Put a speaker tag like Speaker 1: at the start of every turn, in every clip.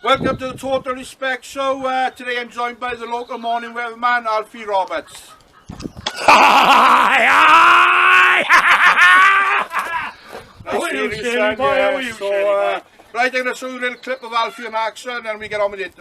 Speaker 1: Welcome to the Total Respect Show. Today I'm joined by the local morning weatherman, Alfie Roberts. Right, I'm going to show you a little clip of Alfie in action and then we get on with it.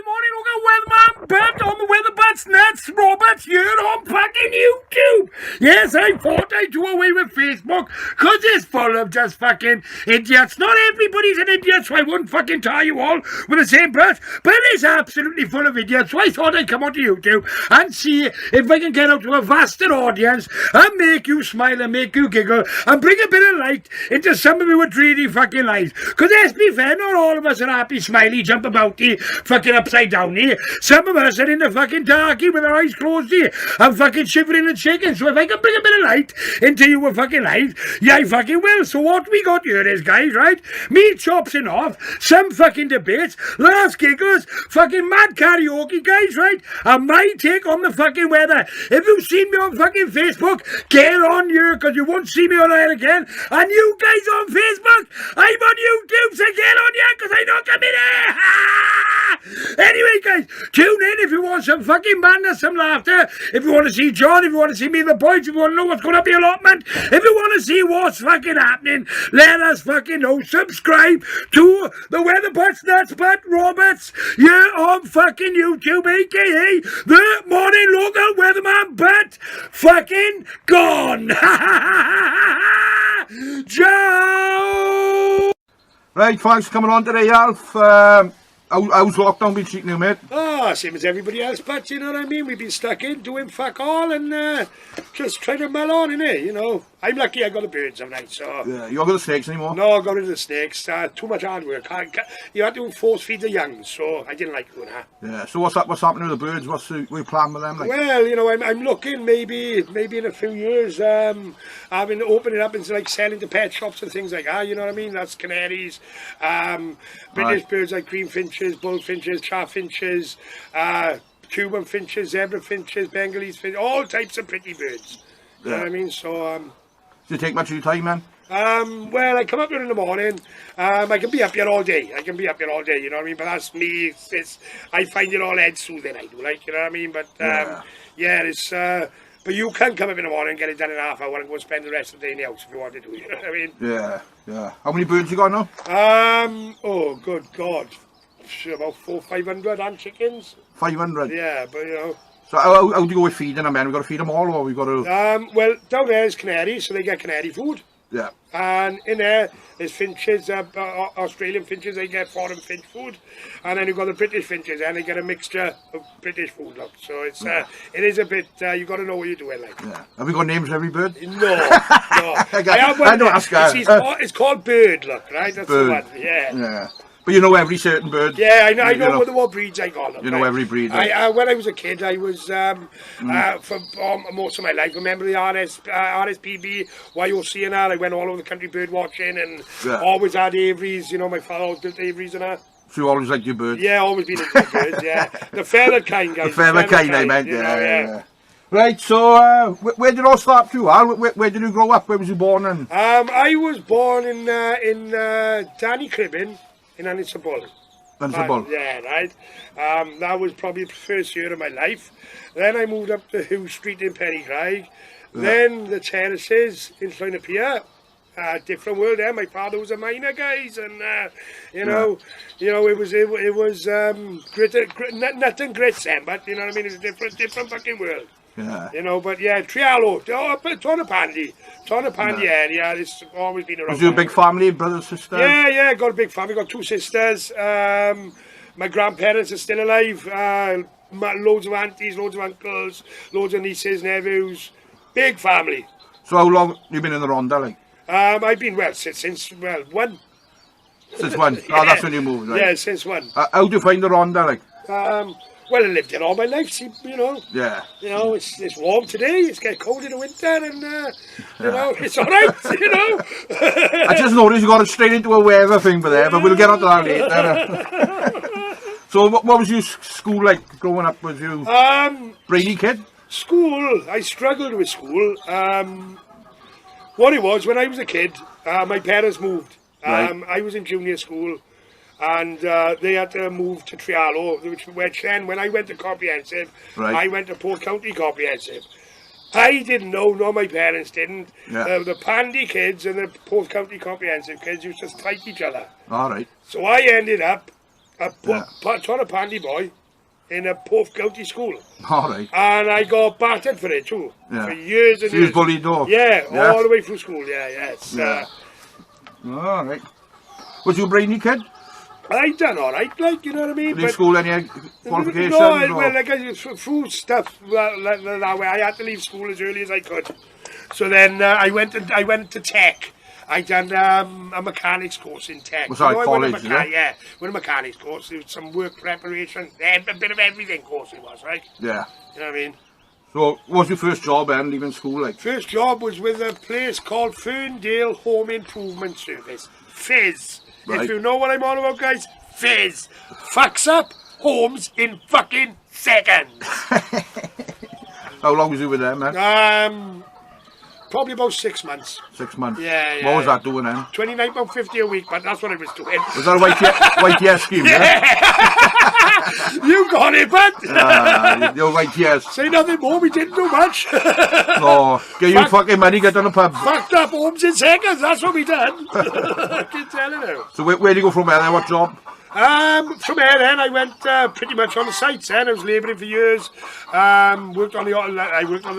Speaker 2: Morning, local weatherman, but on the weather butts nuts, Roberts, you're on fucking YouTube. Yes, I thought I'd do away with Facebook, cause it's full of just fucking idiots. Not everybody's an idiot, so I wouldn't fucking tie you all with the same brush, but it's absolutely full of idiots. So I thought I'd come onto YouTube and see if I can get out to a vaster audience and make you smile and make you giggle and bring a bit of light into some of your dreary fucking lives. Cause let's be fair, not all of us are happy, smiley, jump about here, fucking upside down here. Some of us are in the fucking darky with our eyes closed here and fucking shivering and shaking. So if I can bring a bit of light into your fucking lives, yeah, I fucking will. So what we got here is, guys, right? Me chopsing off, some fucking debates, last giggles, fucking mad karaoke, guys, right? And my take on the fucking weather. If you've seen me on fucking Facebook, get on here, because you won't see me on air again. And you guys on Facebook, I'm on YouTube, so get on here, because I don't come in here. Anyway, guys, tune in if you want some fucking madness, some laughter. If you want to see John, if you want to see me and the boys, if you want to know what's going to be allotment, if you want to see what's fucking happening, let us fucking know. Subscribe to the Weather Butts Nuts Butt Roberts. You're on fucking YouTube, aka the morning local weatherman, but fucking gone. Joe!
Speaker 1: Right, thanks for coming on today, Alf. How's lockdown been treating you, mate?
Speaker 2: Oh, same as everybody else, but you know what I mean? We've been stuck in doing fuck all and just trying to mull on, innit? You know, I'm lucky I got the birds of night, so...
Speaker 1: Yeah, you don't got the snakes anymore?
Speaker 2: No, I got rid of the snakes. Too much hard work. You had to force feed the young, so I didn't like doing that.
Speaker 1: Yeah, so what's happening with the birds? What's your plan with them? Like?
Speaker 2: Well, you know, I'm looking maybe in a few years, having opening up into like selling to pet shops and things like that, you know what I mean? That's canaries, British birds like green finches, bullfinches, chaffinches, Cuban finches, zebra finches, Bengalese finches, all types of pretty birds. You know what I mean? So,
Speaker 1: do you take much of your time, man?
Speaker 2: Well, I come up here in the morning. I can be up here all day. You know what I mean? But that's me. I find it all head soothing, I do, like, you know what I mean? But, yeah, it's... but you can come up in the morning and get it done in half hour and go and spend the rest of the day in the house if you want to do, you know what I mean?
Speaker 1: Yeah, yeah. How many birds you got now?
Speaker 2: Oh, good God. About 400-500 and chickens.
Speaker 1: 500?
Speaker 2: Yeah, but, you know...
Speaker 1: So how do you go with feeding them, man? We got to feed them all, or we got to...
Speaker 2: Well, down there is canaries, so they get canary food.
Speaker 1: Yeah.
Speaker 2: And in there, there's finches, Australian finches, they get foreign finch food. And then you've got the British finches, and they get a mixture of British food, look. So it's, it is a bit, you got to know what you're doing, like.
Speaker 1: Yeah. Have we got names for every bird?
Speaker 2: No, no. I don't ask her. It's called Bird, look, right? That's
Speaker 1: bird.
Speaker 2: The one, yeah.
Speaker 1: Yeah. But you know every certain bird?
Speaker 2: Yeah, I know what breeds I got. Look,
Speaker 1: you know every breed?
Speaker 2: When I was a kid, I was, for most of my life, remember the RSPB, YOC and that, I went all over the country bird watching and always had aviaries, you know, my father always built aviaries and that.
Speaker 1: So you always liked your birds?
Speaker 2: Yeah, always been into birds, yeah. The feathered kind, guys.
Speaker 1: The feathered kind, I meant, yeah. Right, so where did it all start for you, Al? Where did you grow up? Where was you born in?
Speaker 2: I was born in Danny Cribbin. In Annisabol. Yeah, right. That was probably the first year of my life. Then I moved up to Hugh Street in Pennycraig. Then the terraces in Llwynapia. Different world there. My father was a miner, guys, and it was nothing grits then, but you know what I mean. It's a different fucking world.
Speaker 1: Yeah.
Speaker 2: You know, but yeah, Trialo, Tonapandi area. It's always been around.
Speaker 1: Was you a big family, brothers, sisters?
Speaker 2: Yeah, got a big family. Got 2 sisters. My grandparents are still alive. Loads of aunties, loads of uncles, loads of nieces, nephews. Big family.
Speaker 1: So how long have you been in the Rhondda, like?
Speaker 2: I've been, since 1.
Speaker 1: Since 1? Oh, that's when you moved, right?
Speaker 2: Yeah, since 1.
Speaker 1: How do you find the Rhondda, like?
Speaker 2: Well, I lived there all my life, you know.
Speaker 1: Yeah.
Speaker 2: You know, it's warm today, it's getting cold in the winter, and, you know, it's all right, you know.
Speaker 1: I just noticed you got straight into a weather thing there, but we'll get onto that later. So what was your school like growing up? Was you brainy kid?
Speaker 2: School, I struggled with school. What it was, when I was a kid, my parents moved.
Speaker 1: Right.
Speaker 2: I was in junior school, and they had to move to Trialo, which then, when I went to comprehensive,
Speaker 1: Right.
Speaker 2: I went to Port County comprehensive. I didn't know, nor my parents didn't.
Speaker 1: Yeah.
Speaker 2: The Pandy kids and the Port County comprehensive kids used to fight each other.
Speaker 1: All right.
Speaker 2: So I ended up a
Speaker 1: Yeah.
Speaker 2: Pandy boy in a Port County school.
Speaker 1: All right.
Speaker 2: And I got battered for it too.
Speaker 1: Yeah.
Speaker 2: For years and
Speaker 1: So you was
Speaker 2: years.
Speaker 1: bullied though?
Speaker 2: Yeah,
Speaker 1: Yeah.
Speaker 2: all the way through school, yes.
Speaker 1: Yeah. All right. Was you a brainy kid?
Speaker 2: I done all right, like, you know what I mean?
Speaker 1: Did you school any qualifications?
Speaker 2: No,
Speaker 1: or?
Speaker 2: well, like, through stuff that way, I had to leave school as early as I could. So then I went to tech. I done a mechanics course in tech.
Speaker 1: Was that college,
Speaker 2: yeah, with a mechanics course. There was some work preparation, a bit of everything course it was, right?
Speaker 1: Yeah.
Speaker 2: You know what I mean?
Speaker 1: So, what was your first job then, leaving school, like?
Speaker 2: First job was with a place called Ferndale Home Improvement Service, Fizz.
Speaker 1: Right.
Speaker 2: If you know what I'm on about, guys, Fizz. Fucks up homes in fucking seconds.
Speaker 1: How long was you with them, man?
Speaker 2: Probably about 6 months.
Speaker 1: 6 months.
Speaker 2: Yeah.
Speaker 1: What was that doing then?
Speaker 2: £29.50 a week, but that's what I was doing.
Speaker 1: Was that a YTS scheme, yeah?
Speaker 2: You got it, bud.
Speaker 1: Your YTS.
Speaker 2: Say nothing more, we didn't do much.
Speaker 1: No, get you fucking money, get on the pub.
Speaker 2: Fucked up homes in seconds, that's what we done. I can tell you.
Speaker 1: So where did you go from there then? What job?
Speaker 2: From there then, I went pretty much on the sites then. I was labouring for years. I worked on the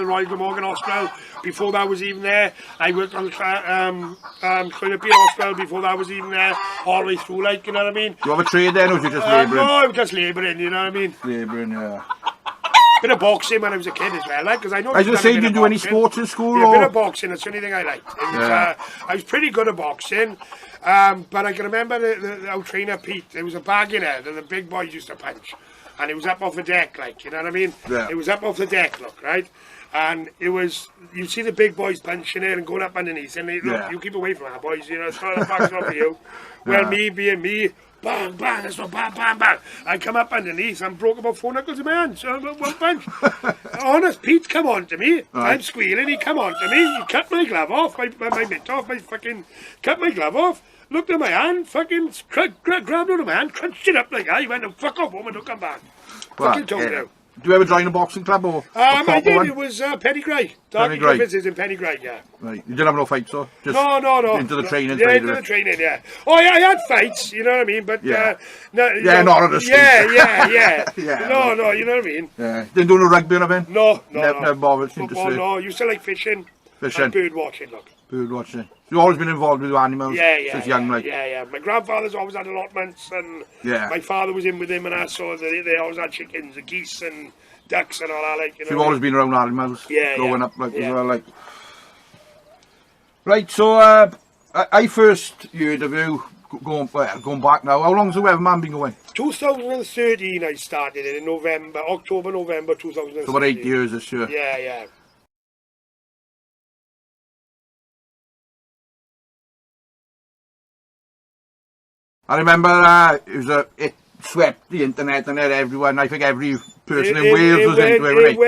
Speaker 2: Royal Glamorgan Hospital before that was even there. I worked on the Clynapia Hospital before that was even there. All the way through, like, you know what I mean?
Speaker 1: Do you have a trade then, or was you just labouring?
Speaker 2: No, I was just labouring, you know what I mean?
Speaker 1: Labouring, yeah.
Speaker 2: Bit of boxing when I was a kid as well, like, because I know.
Speaker 1: I was going to say, did you do any sports in school?
Speaker 2: Yeah, a
Speaker 1: or?
Speaker 2: bit of boxing, that's the only thing I liked. It was,
Speaker 1: Yeah.
Speaker 2: I was pretty good at boxing, but I can remember our trainer Pete, there was a bag in there that the big boys used to punch, and it was up off the deck, like, you know what I mean?
Speaker 1: Yeah.
Speaker 2: It was up off the deck, look, right? And it was, you see the big boys punching it and going up underneath, and they, look,
Speaker 1: Yeah.
Speaker 2: you keep away from that, boys, you know, it's not a box not for you. Well,
Speaker 1: Yeah.
Speaker 2: me being me, bang, bang, that's what, bang, bang, bang. I come up underneath and broke about 4 knuckles in my hand, so one punch. Honest, Pete come on to me.
Speaker 1: Right.
Speaker 2: I'm squealing, he come on to me. He cut my glove off, my mitt off, cut my glove off. Looked at my hand, fucking grabbed out of my hand, crunched it up like that. He went and fuck off home and don't come back. Fucking told
Speaker 1: yeah.
Speaker 2: you.
Speaker 1: Do you ever join a boxing club or?
Speaker 2: I did, it was Penny Gray. Darky
Speaker 1: Gray.
Speaker 2: Griffiths is in Penny Gray, yeah.
Speaker 1: Right. You didn't have no fights, though? Just
Speaker 2: No.
Speaker 1: Into the training
Speaker 2: Yeah,
Speaker 1: side
Speaker 2: into
Speaker 1: of
Speaker 2: the
Speaker 1: it.
Speaker 2: training, yeah. Oh, yeah, I had fights, you know what I mean? But,
Speaker 1: Yeah.
Speaker 2: no,
Speaker 1: Yeah, not on the street.
Speaker 2: Yeah.
Speaker 1: Yeah.
Speaker 2: No, you know what I mean?
Speaker 1: Yeah. Didn't do no rugby or anything?
Speaker 2: No.
Speaker 1: Never bothered. Seemed to
Speaker 2: Football,
Speaker 1: say.
Speaker 2: no. Used to like fishing.
Speaker 1: Fishing.
Speaker 2: And bird watching, look.
Speaker 1: Bird watching. You've always been involved with the animals since young, like.
Speaker 2: Yeah. My grandfather's always had allotments, and
Speaker 1: Yeah.
Speaker 2: my father was in with him, and I saw that they always had chickens, and geese, and ducks, and all that, like, you know.
Speaker 1: So you've always been around animals
Speaker 2: Yeah,
Speaker 1: growing up, like,
Speaker 2: yeah.
Speaker 1: as well, like. Right, so I first heard of you going back now. How long's the Weatherman been going?
Speaker 2: 2013 I started it in October, November 2013.
Speaker 1: So about 8 years this year.
Speaker 2: Yeah.
Speaker 1: I remember it swept the internet and everyone. I think every person in Wales was into it.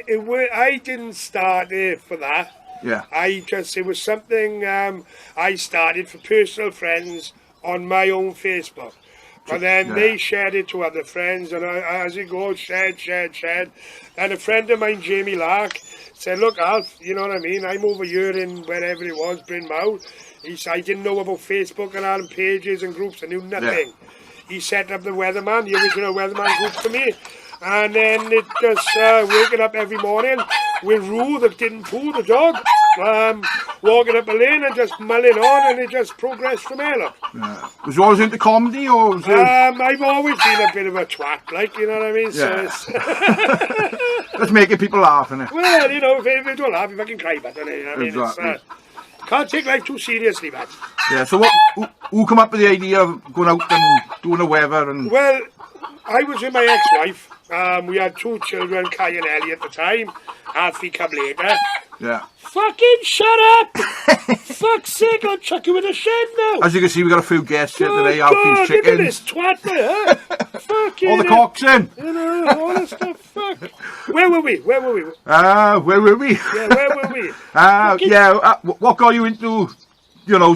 Speaker 2: It went. I didn't start it for that.
Speaker 1: Yeah.
Speaker 2: It was something I started for personal friends on my own Facebook. But then they shared it to other friends, and as it goes, shared. And a friend of mine, Jamie Lark, said, "Look, Alf, you know what I mean? I'm over here in wherever it was, Bryn Mawr." He said, "I didn't know about Facebook and all them pages and groups. I knew nothing."
Speaker 1: Yeah.
Speaker 2: He set up the Weatherman, the original Weatherman group for me. And then it just waking up every morning with Roo, that didn't poo, the dog, walking up a lane and just mulling on, and it just progressed from there, look.
Speaker 1: Yeah. Was you always into comedy, or was you...
Speaker 2: I've always been a bit of a twat, like, you know what I mean?
Speaker 1: Yeah.
Speaker 2: So it's
Speaker 1: Just making people laugh, innit?
Speaker 2: well, you know, if you don't laugh, you fucking cry, but you know what I mean?
Speaker 1: Exactly.
Speaker 2: It's, can't take life too seriously, man.
Speaker 1: Yeah, so who come up with the idea of going out and doing the weather? And
Speaker 2: Well, I was with my ex-wife. We had 2 children, Kai and Ellie at the time. Alfie come later.
Speaker 1: yeah.
Speaker 2: Fucking shut up! Fuck's sake, I'll chuck you in the shed now.
Speaker 1: As you can see, we got a few guests here today.
Speaker 2: God,
Speaker 1: Alfie's
Speaker 2: look at
Speaker 1: chickens.
Speaker 2: this twat there, huh? Fucking
Speaker 1: All the cocks in.
Speaker 2: You know, all this stuff, fuck. Where were we?
Speaker 1: Where were we?
Speaker 2: Yeah, where were we? me.
Speaker 1: What got you into,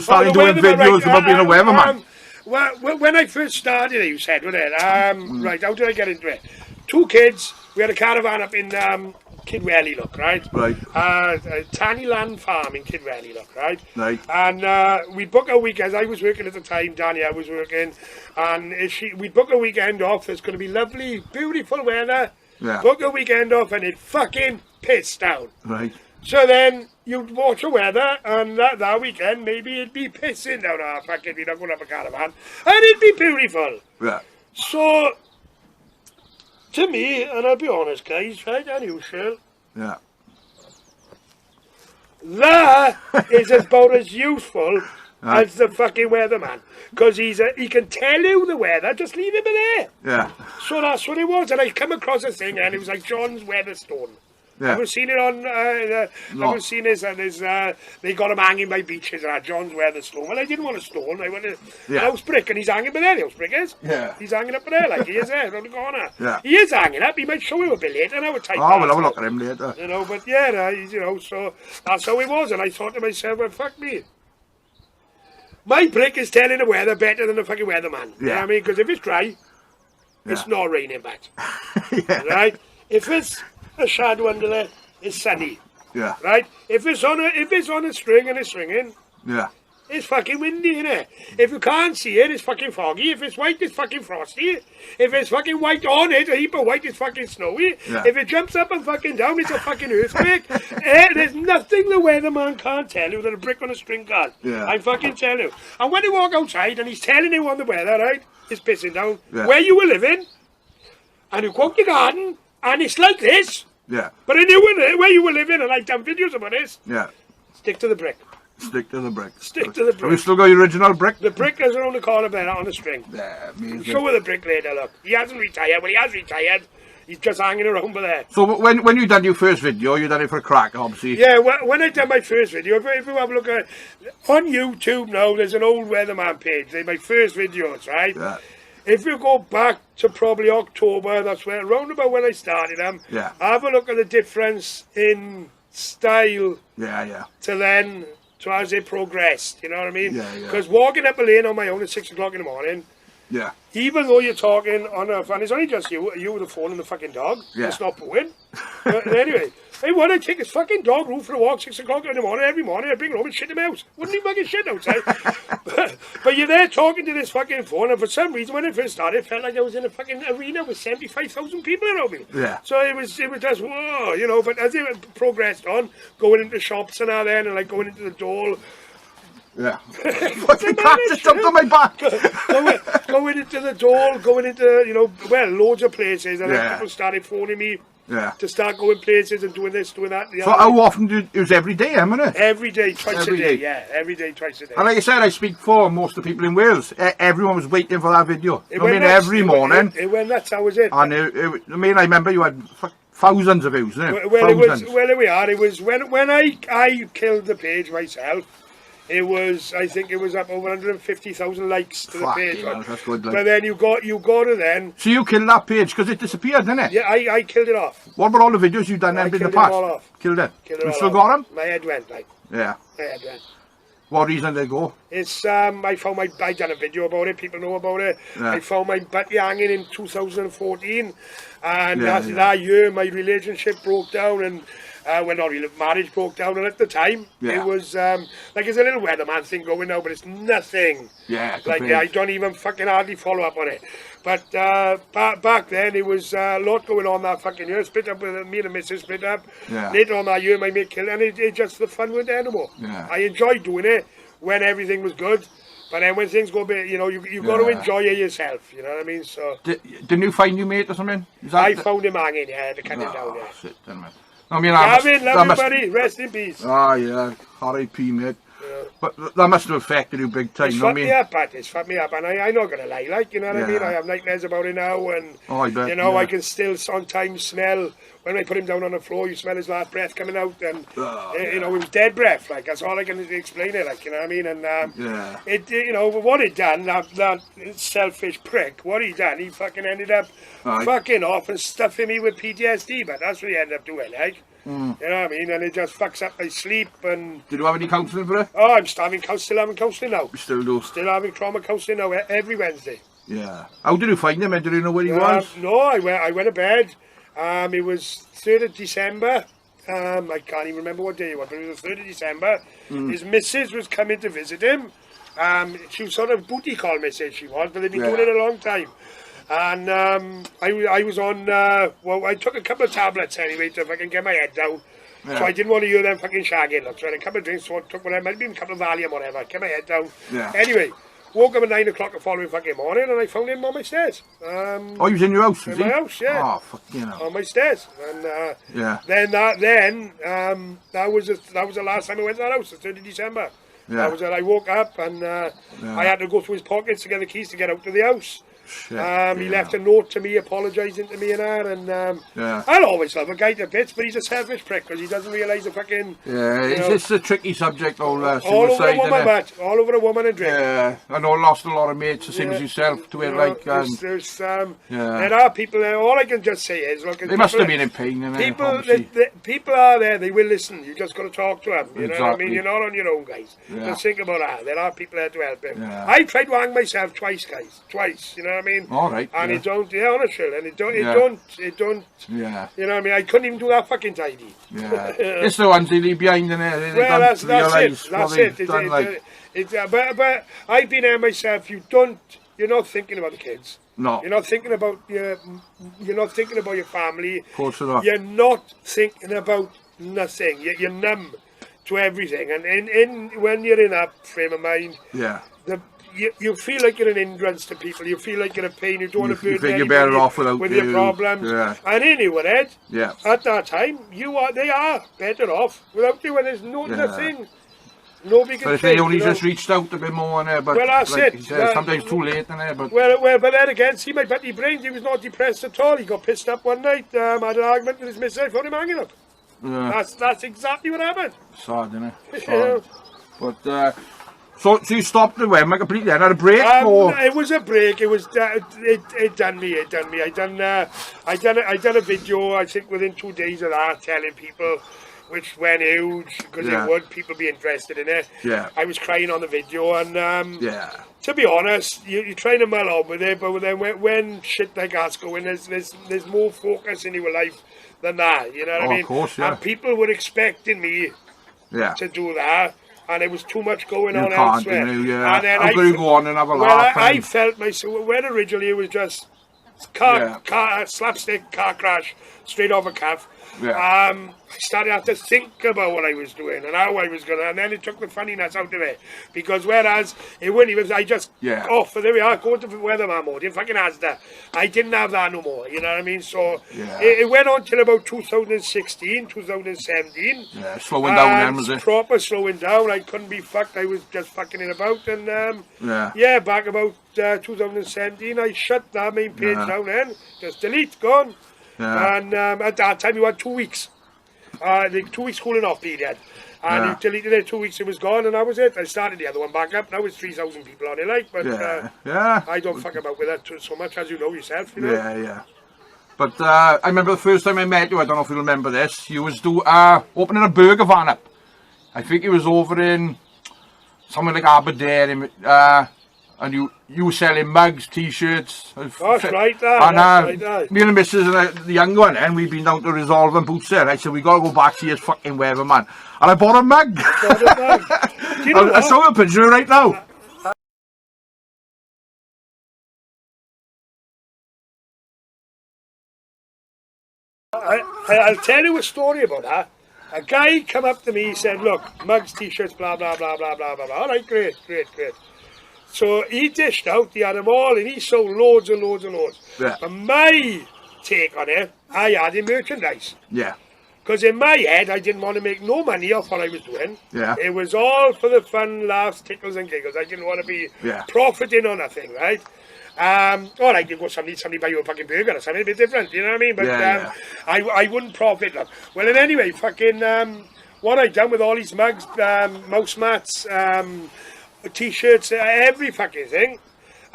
Speaker 1: starting
Speaker 2: the
Speaker 1: doing
Speaker 2: weatherman,
Speaker 1: videos about being a weatherman?
Speaker 2: Well, when I first started, you said, wasn't it? Right, how did I get into it? 2 kids. We had a caravan up in Kidwelly, look, right?
Speaker 1: Right.
Speaker 2: Tannyland Farm in Kidwelly, look, right?
Speaker 1: Right.
Speaker 2: And we'd book a weekend. I was working at the time, Danielle was working, and we'd book a weekend off. It's going to be lovely, beautiful weather.
Speaker 1: Yeah.
Speaker 2: Book a weekend off, and it fucking pissed down.
Speaker 1: Right.
Speaker 2: So then you'd watch the weather, and that weekend maybe it'd be pissing down our fucking, you're not going to have a caravan, and it'd be beautiful.
Speaker 1: Yeah.
Speaker 2: So, to me, and I'll be honest, guys, right, and you, Shirl,
Speaker 1: Yeah.
Speaker 2: that is about as useful as the fucking weatherman, because he can tell you the weather, just leave him there.
Speaker 1: Yeah.
Speaker 2: So that's what it was, and I come across a thing, and it was like John's Weatherstone.
Speaker 1: Yeah.
Speaker 2: I've seen it on. I've seen this, and they got him hanging by beaches. John's Weatherstone. Well, I didn't want a stone. I wanted a house brick, and he's hanging by there. The house brick is.
Speaker 1: Yeah.
Speaker 2: He's hanging up there, like he is there on the corner.
Speaker 1: Yeah.
Speaker 2: He is hanging up. He might show you a bit later. Now, type.
Speaker 1: Oh, we'll have a look at him later.
Speaker 2: But yeah, so that's how it was, and I thought to myself, well, fuck me. My brick is telling the weather better than the fucking weatherman. You know what I mean? Because if it's dry, it's not raining back.
Speaker 1: Yeah.
Speaker 2: Right? If it's a shadow under there, it's sunny.
Speaker 1: Yeah.
Speaker 2: Right? If it's on a string and it's swinging,
Speaker 1: Yeah.
Speaker 2: it's fucking windy, innit? If you can't see it, it's fucking foggy. If it's white, it's fucking frosty. If it's fucking white on it, a heap of white, it's fucking snowy.
Speaker 1: Yeah.
Speaker 2: If it jumps up and fucking down, it's a fucking earthquake. There's nothing the weatherman can't tell you that a brick on a string can't.
Speaker 1: Yeah.
Speaker 2: I fucking tell you. And when you walk outside and he's telling you on the weather, right, it's pissing down.
Speaker 1: Yeah.
Speaker 2: Where you were living, and you go out the garden, and it's like this.
Speaker 1: Yeah.
Speaker 2: But I knew where you were living, and I've done videos about this.
Speaker 1: Yeah.
Speaker 2: Stick to the brick.
Speaker 1: Stick to the brick.
Speaker 2: Stick to the brick.
Speaker 1: Have we still got your original brick?
Speaker 2: The brick is around the corner there on a string.
Speaker 1: Yeah, amazing.
Speaker 2: Show her the brick later, look. He hasn't retired. When he has retired, he's just hanging around by there.
Speaker 1: So when you done your first video, you done it for a crack, obviously.
Speaker 2: Yeah, when I done my first video, if you have a look at on YouTube now, there's an old weatherman page. They're my first videos, right?
Speaker 1: Yeah.
Speaker 2: If you go back to probably October, that's where around about when I started them.
Speaker 1: Yeah.
Speaker 2: Have a look at the difference in style
Speaker 1: Yeah.
Speaker 2: to then, to as it progressed. You know what I mean?
Speaker 1: Yeah.
Speaker 2: Because walking up a lane on my own at 6 o'clock in the morning,
Speaker 1: Yeah.
Speaker 2: even though you're talking on a, and it's only just you with the phone and the fucking dog.
Speaker 1: Yeah.
Speaker 2: It's not pooing. But anyway, hey, what I take his fucking dog roof for a walk 6 o'clock in the morning every morning. I bring it home and shit him out. Wouldn't he fucking shit outside? but you're there talking to this fucking phone, and for some reason when I first started, it felt like I was in a fucking arena with 75,000 people around me.
Speaker 1: Yeah.
Speaker 2: So it was just whoa, you know. But as it progressed on, going into shops and all that, and like going into the door.
Speaker 1: Yeah. Fucking cat just jumped on my back.
Speaker 2: going into the door, going into, loads of places, and then people started phoning me to start going places and doing this, doing that.
Speaker 1: So how often it was every day, isn't it?
Speaker 2: Every day, twice a day, yeah. Every day, twice a day.
Speaker 1: And like I said, I speak for most of the people in Wales. Everyone was waiting for that video. Every morning.
Speaker 2: It went nuts, that was it.
Speaker 1: And I remember you had thousands of views, didn't it?
Speaker 2: Well, there we are. It was when I killed the page myself. I think it was up over 150,000 likes to the page.
Speaker 1: Yeah, that's good, like.
Speaker 2: But then you got to then.
Speaker 1: So you killed that page because it disappeared, didn't it?
Speaker 2: Yeah, I killed it off.
Speaker 1: What about all the videos you've done in the past?
Speaker 2: All off.
Speaker 1: Killed it. You
Speaker 2: all
Speaker 1: still
Speaker 2: off.
Speaker 1: got them?
Speaker 2: My head went like.
Speaker 1: Yeah.
Speaker 2: My head went.
Speaker 1: What reason did they go?
Speaker 2: It's I found I done a video about it. People know about it.
Speaker 1: Yeah.
Speaker 2: I found my butt hanging in 2014, and that year my relationship broke down, and when our marriage broke down. And at the time, it was like it's a little weatherman thing going now, but it's nothing.
Speaker 1: Yeah.
Speaker 2: Like I don't even fucking hardly follow up on it. But back then it was a lot going on that fucking year. Split up with me and the missus, split up.
Speaker 1: Yeah.
Speaker 2: Later on that year, my mate killed, and it just the fun went there anymore.
Speaker 1: Yeah.
Speaker 2: I enjoyed doing it when everything was good. But then when things go a bit, you got to enjoy it yourself. You know what I mean? So.
Speaker 1: Didn't you find your mate or something?
Speaker 2: I found him hanging. Yeah, to cut him down. Yeah.
Speaker 1: Shit, then, man. I mean,
Speaker 2: Gavin, love you, buddy. Rest in peace.
Speaker 1: Ah, yeah. R.I.P. mate. Yeah. But that must have affected you big time.
Speaker 2: It's fucked me up, Pat. It's fucked me up, and I'm not gonna lie. Like, you know what I mean? I have nightmares about it now, and
Speaker 1: I bet,
Speaker 2: I can still sometimes smell when I put him down on the floor. You smell his last breath coming out, and it was dead breath. Like that's all I can explain it. Like, you know what I mean? And what it done, that selfish prick. What he done, he fucking ended up fucking off and stuffing me with PTSD. But that's what he ended up doing, like. You know what I mean? And it just fucks up my sleep. And
Speaker 1: Did you have any counselling for it?
Speaker 2: oh, I'm still having counselling now.
Speaker 1: You still do?
Speaker 2: Still having trauma counselling now every Wednesday.
Speaker 1: Yeah. How did you find him? Did you know where he was?
Speaker 2: No, I went to bed. It was 3rd of December. I can't even remember what day it was, but it was the 3rd of December. His missus was coming to visit him. She was sort of booty call missus, she was, but they'd been doing it a long time. And I was on, I took a couple of tablets anyway to fucking get my head down. So I didn't want to hear them fucking shagging. Look. So I had a couple of drinks, so I took whatever, might have been a couple of Valium or whatever, get my head down.
Speaker 1: Yeah.
Speaker 2: Anyway, woke up at 9 o'clock the following fucking morning and I found him on my stairs.
Speaker 1: Oh, he was in your house, was he?
Speaker 2: In my house, yeah.
Speaker 1: Oh, fuck, you know.
Speaker 2: On my stairs. And then that was the last time I went to that house, the 3rd of December.
Speaker 1: Yeah.
Speaker 2: That was it. I woke up and I had to go through his pockets to get the keys to get out of the house.
Speaker 1: Shit,
Speaker 2: He left a note to me apologising to me and that, and I'll always love a guy to bits, but he's a selfish prick because he doesn't realise the fucking...
Speaker 1: Yeah, it's a tricky subject, all suicide,
Speaker 2: all over a woman, Matt. All over a woman and drink.
Speaker 1: Yeah, I know I lost a lot of mates, the same as yourself, to it, like...
Speaker 2: there are people there, all I can just say is... Look,
Speaker 1: they must have been in pain,
Speaker 2: people are there, they will listen, you just got to talk to them, you know what I mean? You're not on your own, guys. Just think about that, there are people there to help him. I've tried to hang myself twice, guys, twice, you know what I mean?
Speaker 1: All right.
Speaker 2: And it don't, honestly, and it don't, you know what I mean? I couldn't even do that fucking tidy.
Speaker 1: Yeah. It's the ones they leave behind in there.
Speaker 2: Well, that's it. But I've been there myself. You're not thinking about the kids.
Speaker 1: No.
Speaker 2: You're not thinking about you're not thinking about your family.
Speaker 1: Of course not.
Speaker 2: You're not thinking about nothing. You're numb to everything. And when you're in that frame of mind, you feel like you're an hindrance to people. You feel like you're a pain. You don't want to burden
Speaker 1: anybody better off
Speaker 2: with your problems. And anyway, Ed, at that time, they are better off without you. And there's nothing. Nobody can.
Speaker 1: But if they only just reached out a bit more on there, but
Speaker 2: well, that's
Speaker 1: like
Speaker 2: it.
Speaker 1: Said, sometimes too late in there. But
Speaker 2: well, but then again, see my buddy brains. He was not depressed at all. He got pissed up one night. Had an argument with his missus. I found him hanging up. Yeah. That's exactly what happened.
Speaker 1: Sad, isn't it? Sad. But so you stopped the wedding completely and had a break? Or?
Speaker 2: It was a break. It was it done me. I done a video. I think within 2 days of that, telling people, which went huge because it would people be interested in it. Yeah. I was crying on the video, and to be honest, you're trying to mull on with it, but then when shit like that's going, there's more focus in your life than that. You know what I mean? Of course, yeah. And people were expecting me to do that. And there was too much going on elsewhere. And then I'm going to go on and have a laugh. I felt myself, when originally it was just slapstick car crash straight off a cuff. I started to think about what I was doing and how I was going to, and then it took the funniness out of it. Because whereas it wouldn't even, I just, there we are, going to the weatherman mode, in fucking Asda. I didn't have that no more, you know what I mean? So it went on till about 2016, 2017. Yeah, slowing down then, was it? Proper slowing down. I couldn't be fucked. I was just fucking it about. And back about 2017, I shut that main page down then. Just delete, gone. Yeah. And at that time, you had 2 weeks. The 2 weeks cooling off period. And you deleted it 2 weeks, it was gone, and that was it. I started the other one back up. Now it's 3,000 people on it, like. But I don't fuck about with that so much, as you know yourself, you know. Yeah.
Speaker 1: But I remember the first time I met you, I don't know if you remember this, you was opening a burger van up. I think it was over in somewhere like Aberdeen, and you were selling mugs, t-shirts.
Speaker 2: That's right, and
Speaker 1: me and the missus and the young one, and we've been down to Resolve and Boots there. I said, we got to go back to his fucking weatherman. And I bought a mug. Do you know I saw a picture right now.
Speaker 2: I'll tell you a story about that. A guy come up to me, he said, look, mugs, t-shirts, blah, blah, blah, blah, blah, blah. All right, great. So he dished out, he had them all, and he sold loads and loads and loads. Yeah. But my take on it, I added merchandise. Yeah. Because in my head, I didn't want to make no money off what I was doing. Yeah. It was all for the fun, laughs, tickles and giggles. I didn't want to be profiting on nothing, right? All right, you go somebody buy you a fucking burger or something a bit different, you know what I mean? But I wouldn't profit, look. Well, and anyway, fucking, what I done with all these mugs, mouse mats, t-shirts, every fucking thing.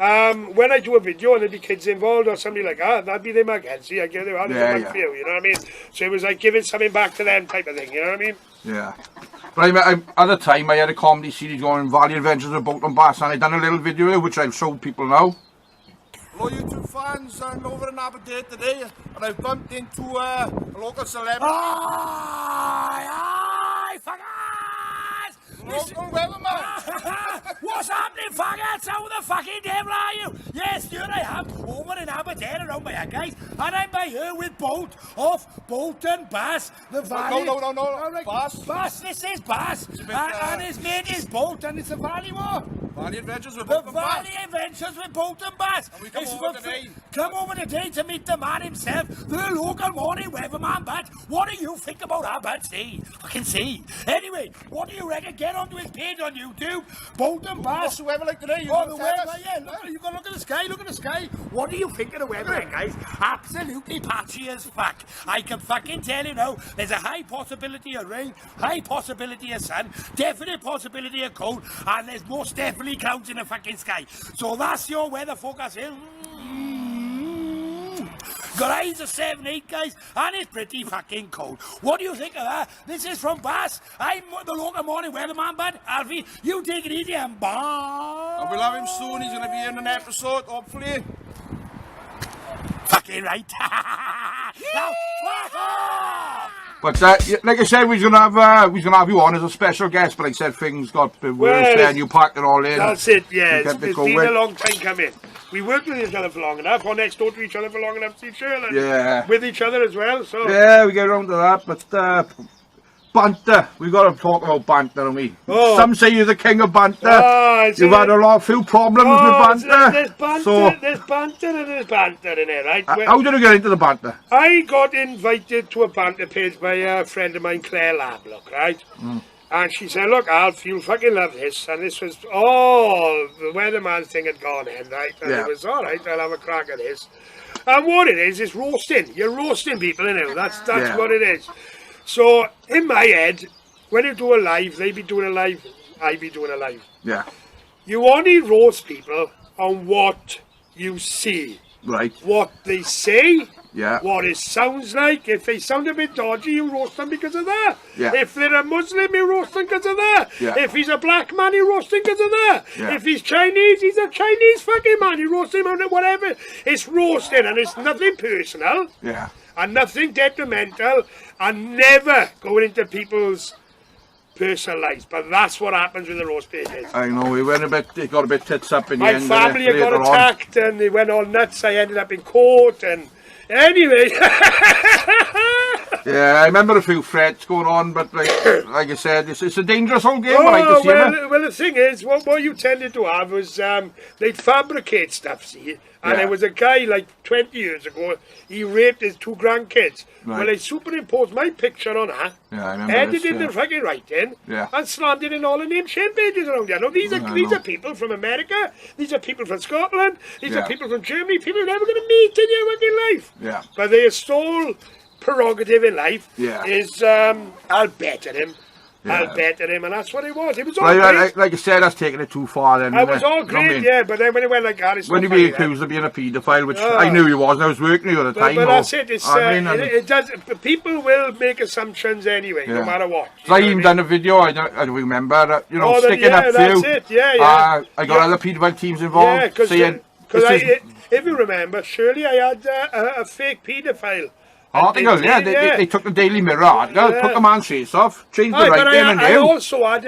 Speaker 2: When I do a video and there'd be kids involved or somebody like that, that'd be them again. See, I get it.
Speaker 1: Yeah.
Speaker 2: For you know what I mean? So it was like giving something back to them type of thing. You know what I mean?
Speaker 1: Yeah. But at the time, I had a comedy series going, Valley Adventures of Bolton Bass, and I done a little video which I've showed people now. Hello YouTube fans, I'm over in Aberdeen today, and I've bumped into a local celebrity.
Speaker 2: Aye, fuckers!
Speaker 1: Local Weatherman!
Speaker 2: What's happening, faggots? How the fucking devil are you? Yes, here I am, over in Aberdeen around my head, guys, and I'm by here with Bolt of Bolton Bass, the Valley.
Speaker 1: No,
Speaker 2: Right.
Speaker 1: Bass.
Speaker 2: Bass, this is Bass, and his mate is Bolt, and it's a Valley what?
Speaker 1: Valley Adventures with
Speaker 2: The
Speaker 1: Bolton Bass.
Speaker 2: Valley Adventures with Bolton Bass.
Speaker 1: And we come over today.
Speaker 2: Come over today to meet the man himself, the local morning weatherman, Bud. What do you think about our Bud? See? Fucking see. Anyway, what do you reckon? Get onto his page on YouTube, Bolton Bass.
Speaker 1: What's the weather like today?
Speaker 2: Oh, the weather, yeah. Look at the sky, look at the sky. What do you think of the weather, guys? Absolutely patchy as fuck. I can fucking tell you now, there's a high possibility of rain, high possibility of sun, definite possibility of cold, and there's most definitely clouds in the fucking sky. So that's your weather forecast here. Got eyes of 7-8, guys, and it's pretty fucking cold. What do you think of that? This is from Bass. I'm the local morning weatherman, Bud. Alfie, you take it easy and bye.
Speaker 1: And we'll have him soon, he's going to be in an episode, hopefully.
Speaker 2: Fucking right. Now, fuck off!
Speaker 1: But like I said, we're gonna have you on as a special guest. But like I said, things got a bit worse there, and you packed it all in.
Speaker 2: That's it. Yeah, it's been
Speaker 1: going.
Speaker 2: a long time coming. We worked with each other for long enough, or next door to each other for long enough, to sure.
Speaker 1: Yeah.
Speaker 2: With each other as well. So
Speaker 1: yeah, we get around to that. But banter, we got to talk about banter, don't we?
Speaker 2: Oh.
Speaker 1: Some say you're the king of banter.
Speaker 2: Oh,
Speaker 1: You've had a few problems with banter.
Speaker 2: There's banter,
Speaker 1: So
Speaker 2: there's banter and there's banter in it, right?
Speaker 1: how did you get into the banter?
Speaker 2: I got invited to a banter page by a friend of mine, Claire Lablock, right? And she said, look, Alf, you'll fucking love this. And this was, the weatherman thing had gone in, right? And it was, all right, I'll have a crack at this. And what it is roasting. You're roasting people, innit? That's what it is. So, in my head, when you do a live, they be doing a live, I be doing a live.
Speaker 1: Yeah.
Speaker 2: You only roast people on what you see.
Speaker 1: Right.
Speaker 2: What they say.
Speaker 1: Yeah.
Speaker 2: What it sounds like. If they sound a bit dodgy, you roast them because of that.
Speaker 1: Yeah.
Speaker 2: If they're a Muslim, you roast them because of that.
Speaker 1: Yeah.
Speaker 2: If he's a black man, you roast him because of that.
Speaker 1: Yeah.
Speaker 2: If he's Chinese, he's a Chinese fucking man. You roast him on whatever. It's roasting, and it's nothing personal.
Speaker 1: Yeah.
Speaker 2: And nothing detrimental, and never going into people's personal lives. But that's what happens with the roast pages.
Speaker 1: I know, it got a bit tits up in the
Speaker 2: My
Speaker 1: end.
Speaker 2: family had got
Speaker 1: later on.
Speaker 2: attacked, and they went all nuts. I ended up in court, and anyway.
Speaker 1: Yeah, I remember a few threats going on, but like I said, it's a dangerous old game. I like to see it.
Speaker 2: Well, the thing is, what you tended to have was they'd fabricate stuff, see? And there was a guy like 20 years ago, he raped his 2 grandkids.
Speaker 1: Right.
Speaker 2: Well, they superimposed my picture on that,
Speaker 1: Yeah, I remember
Speaker 2: edited
Speaker 1: this,
Speaker 2: the fucking writing,
Speaker 1: Yeah.
Speaker 2: and slammed it in all the name shame pages around here. Now, these are people from America, these are people from Scotland, these are people from Germany, people you're never going to meet in your fucking life.
Speaker 1: Yeah.
Speaker 2: But their sole prerogative in life is, I'll better him. I'll better him, and that's what it was. It was all great.
Speaker 1: Like I said, that's taking it too far then.
Speaker 2: I was all great, yeah, but then when it went like that, it's
Speaker 1: when you be accused of being a paedophile, which I knew you was, and I was working with you at the time.
Speaker 2: But that's it. It's,
Speaker 1: it
Speaker 2: does. People will make assumptions anyway, no matter what.
Speaker 1: So I even done a video. I don't remember. Sticking up for
Speaker 2: that's
Speaker 1: you.
Speaker 2: it. Yeah.
Speaker 1: I got other paedophile teams involved.
Speaker 2: Yeah, because if you remember, surely I had a fake paedophile.
Speaker 1: Article, they took the Daily Mirror article, took the man's face off, changed the right name and
Speaker 2: I
Speaker 1: name.
Speaker 2: also had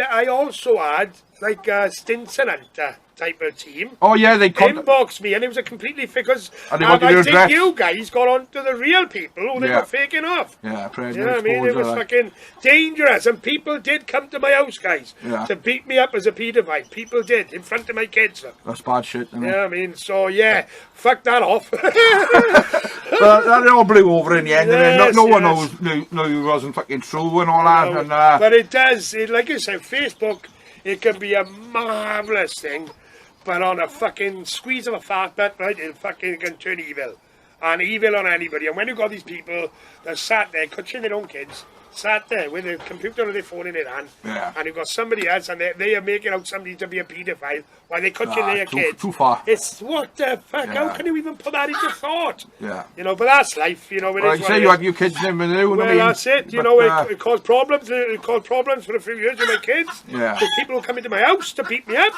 Speaker 2: like a Stinson Hunter type of team.
Speaker 1: Oh yeah, they
Speaker 2: inboxed me, and it was a completely because
Speaker 1: I think
Speaker 2: you guys got on to the real people who they were faking off.
Speaker 1: Yeah,
Speaker 2: you know what I mean? It was fucking dangerous, and people did come to my house, guys, to beat me up as a paedophile. People did in front of my kids. Look.
Speaker 1: That's bad shit.
Speaker 2: You know what I mean? So yeah, fuck that off.
Speaker 1: But that all blew over in the end, and no one knew it wasn't fucking true and all that.
Speaker 2: No,
Speaker 1: and,
Speaker 2: but it does. Like I said, Facebook, it can be a marvellous thing, but on a fucking squeeze of a fart bit, right, it fucking can turn evil. And evil on anybody. And when you've got these people that sat there, coaching their own kids, sat there with a computer or their phone in their hand,
Speaker 1: Yeah.
Speaker 2: and you've got somebody else, and they are making out somebody to be a paedophile while they're coaching their kids.
Speaker 1: Too far.
Speaker 2: It's what the fuck?
Speaker 1: Yeah.
Speaker 2: How can you even put that into thought?
Speaker 1: Yeah.
Speaker 2: You know, but that's life. You know, it
Speaker 1: Well,
Speaker 2: is
Speaker 1: you
Speaker 2: what
Speaker 1: say
Speaker 2: it
Speaker 1: you
Speaker 2: is.
Speaker 1: had your kids never knew.
Speaker 2: Well, that's it. You know, it caused problems. It caused problems for a few years with my kids.
Speaker 1: Yeah.
Speaker 2: The people who come into my house to beat me up.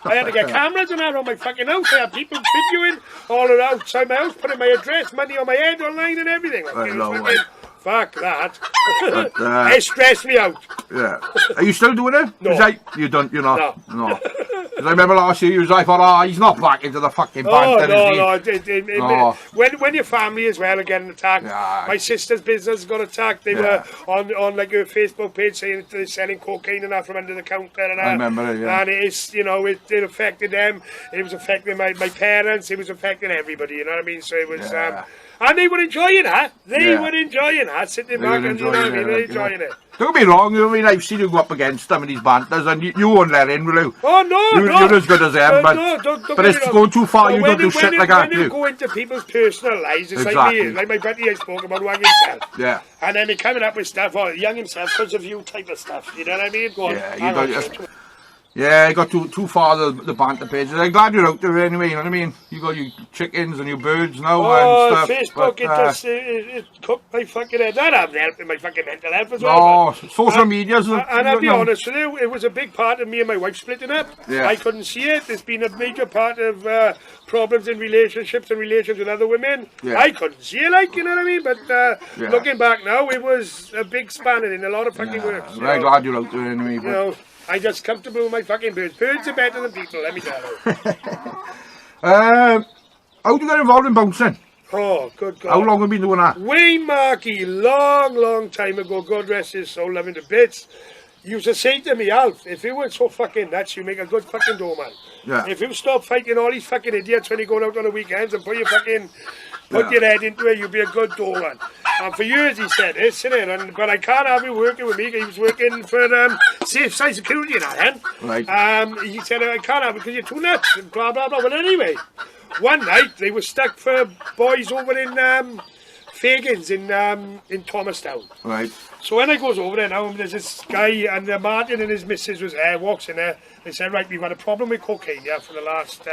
Speaker 2: I had to get cameras and that on my fucking house. I had people videoing all outside my house, putting my address, money on my head online and everything. Like, fuck that.
Speaker 1: But,
Speaker 2: It stressed me out.
Speaker 1: Yeah. Are you still doing it?
Speaker 2: No.
Speaker 1: Is that, you don't, you're not?
Speaker 2: No.
Speaker 1: Because I remember last year you was like, he's not back into the fucking band.
Speaker 2: No. When your family as well are getting attacked, my sister's business got attacked. They were on like her Facebook page saying that they're selling cocaine and that from under the counter and that.
Speaker 1: I remember it, yeah.
Speaker 2: And it's, you know, it affected them. It was affecting my parents. It was affecting everybody. You know what I mean? So it was. And they were enjoying that. They were enjoying that, sitting back and, you know what I mean, they're enjoying it.
Speaker 1: Don't get me wrong, you know what I mean, I've seen you go up against some of these banters and you won't let in, will you?
Speaker 2: Oh, no,
Speaker 1: You're as good as them, but it's going too far, you don't do shit like that,
Speaker 2: When you go into people's personal lives, it's like me, like my buddy I spoke about, Wang himself.
Speaker 1: Yeah.
Speaker 2: And then they're coming up with stuff, Young himself, because of you type of stuff, you know what I mean? Go on.
Speaker 1: Yeah, you got too far the banter pages. I'm glad you're out there anyway, you know what I mean? You got your chickens and your birds now and stuff.
Speaker 2: Facebook, it cooked my fucking head. That hasn't helped my fucking mental health as well.
Speaker 1: No, social media's...
Speaker 2: And I'll be honest with you, it was a big part of me and my wife splitting up.
Speaker 1: Yeah.
Speaker 2: I couldn't see it. It's been a major part of problems in relationships and relations with other women.
Speaker 1: Yeah.
Speaker 2: I couldn't see it, like, you know what I mean? But looking back now, it was a big spanner in a lot of fucking works.
Speaker 1: I'm very glad you're out there anyway.
Speaker 2: You know, I'm just comfortable with my fucking birds. Birds are better than people, let me tell you.
Speaker 1: How did you get involved in bouncing?
Speaker 2: Oh, good God.
Speaker 1: How long have you been doing that?
Speaker 2: Wayne Markey, long time ago, God rest his soul, loving to bits, used to say to me, Alf, if you weren't so fucking nuts, you make a good fucking doorman.
Speaker 1: Yeah.
Speaker 2: If you stop fighting all these fucking idiots when you're going out on the weekends and put your head into it, you'll be a good doorman. And for years he said this, but I can't have you working with me. He was working for Safe Side Security and that,
Speaker 1: Right.
Speaker 2: he said, I can't have it because you're too nuts, and blah, blah, blah. Well, anyway, one night they were stuck for boys over in Fagans in Thomastown.
Speaker 1: Right.
Speaker 2: So when I goes over there now, there's this guy, and Martin and his missus was there, walks in there. They said, right, we've had a problem with cocaine for the last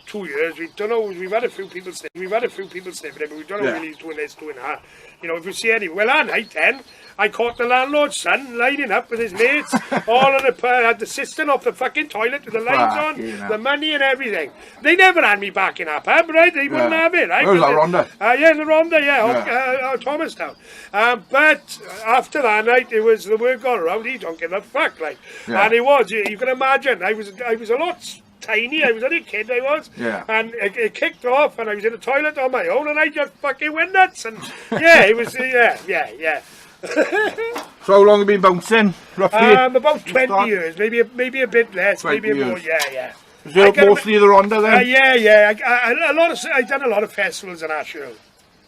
Speaker 2: 2 years. We don't know. We've had a few people sniffing it, but we don't know really he's doing this, doing that. You know, if you see any. Well, that night then, I caught the landlord's son lining up with his mates, all on had the cistern off the fucking toilet with the lights on, the money and everything. They never had me back in that pub, right? They wouldn't have it, right?
Speaker 1: Where was that, Rhonda?
Speaker 2: Yeah, in the Rhonda, Thomastown. But after that night, it was the word got around. He don't give a fuck, like, and it was. You can imagine. I was a lot tiny. I was only a kid. I was.
Speaker 1: Yeah.
Speaker 2: And it kicked off, and I was in the toilet on my own, and I just fucking went nuts. And it was. Yeah.
Speaker 1: So how long have you been bouncing, roughly?
Speaker 2: About 20 years, maybe a bit less, maybe a more. Yeah.
Speaker 1: Is it mostly the Rhonda then?
Speaker 2: Yeah. I've done a lot of festivals in Asheville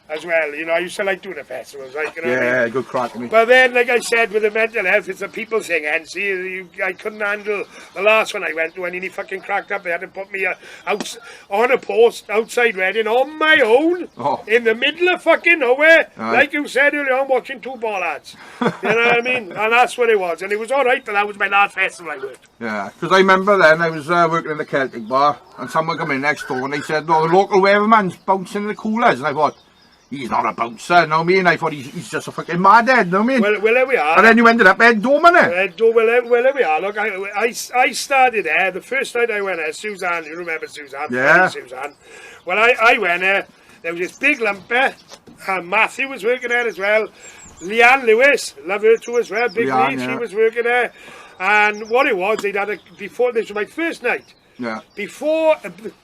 Speaker 2: as well. You know, I used to like doing the festivals, like, you know.
Speaker 1: Yeah, good crack me.
Speaker 2: But then, like I said, with the mental health, it's the people thing. And see, I couldn't handle the last one I went to, and he fucking cracked up. They had to put me out on a post outside Reading on my own, in the middle of fucking nowhere. Like you said earlier on, watching two ball ads. You know what I mean? And that's what it was. And it was all right, but that was my last festival I worked.
Speaker 1: Yeah, because I remember then I was working in the Celtic bar, and someone come in next door and they said, no, the local weatherman's bouncing in the coolers. And I thought, he's not a bouncer, you know what I mean? I thought he's just a fucking madhead, you know what I mean?
Speaker 2: Well, there we are.
Speaker 1: And then you ended up head doorman there.
Speaker 2: Well, there we are. Look, I started there. The first night I went there, Suzanne, you remember Suzanne?
Speaker 1: Yeah.
Speaker 2: Suzanne. Well, I went there. There was this big lump there. Matthew was working there as well. Leanne Lewis, love her too as well. Big Lee, she was working there. And what it was, they'd had before, this was my first night.
Speaker 1: Yeah.
Speaker 2: Before,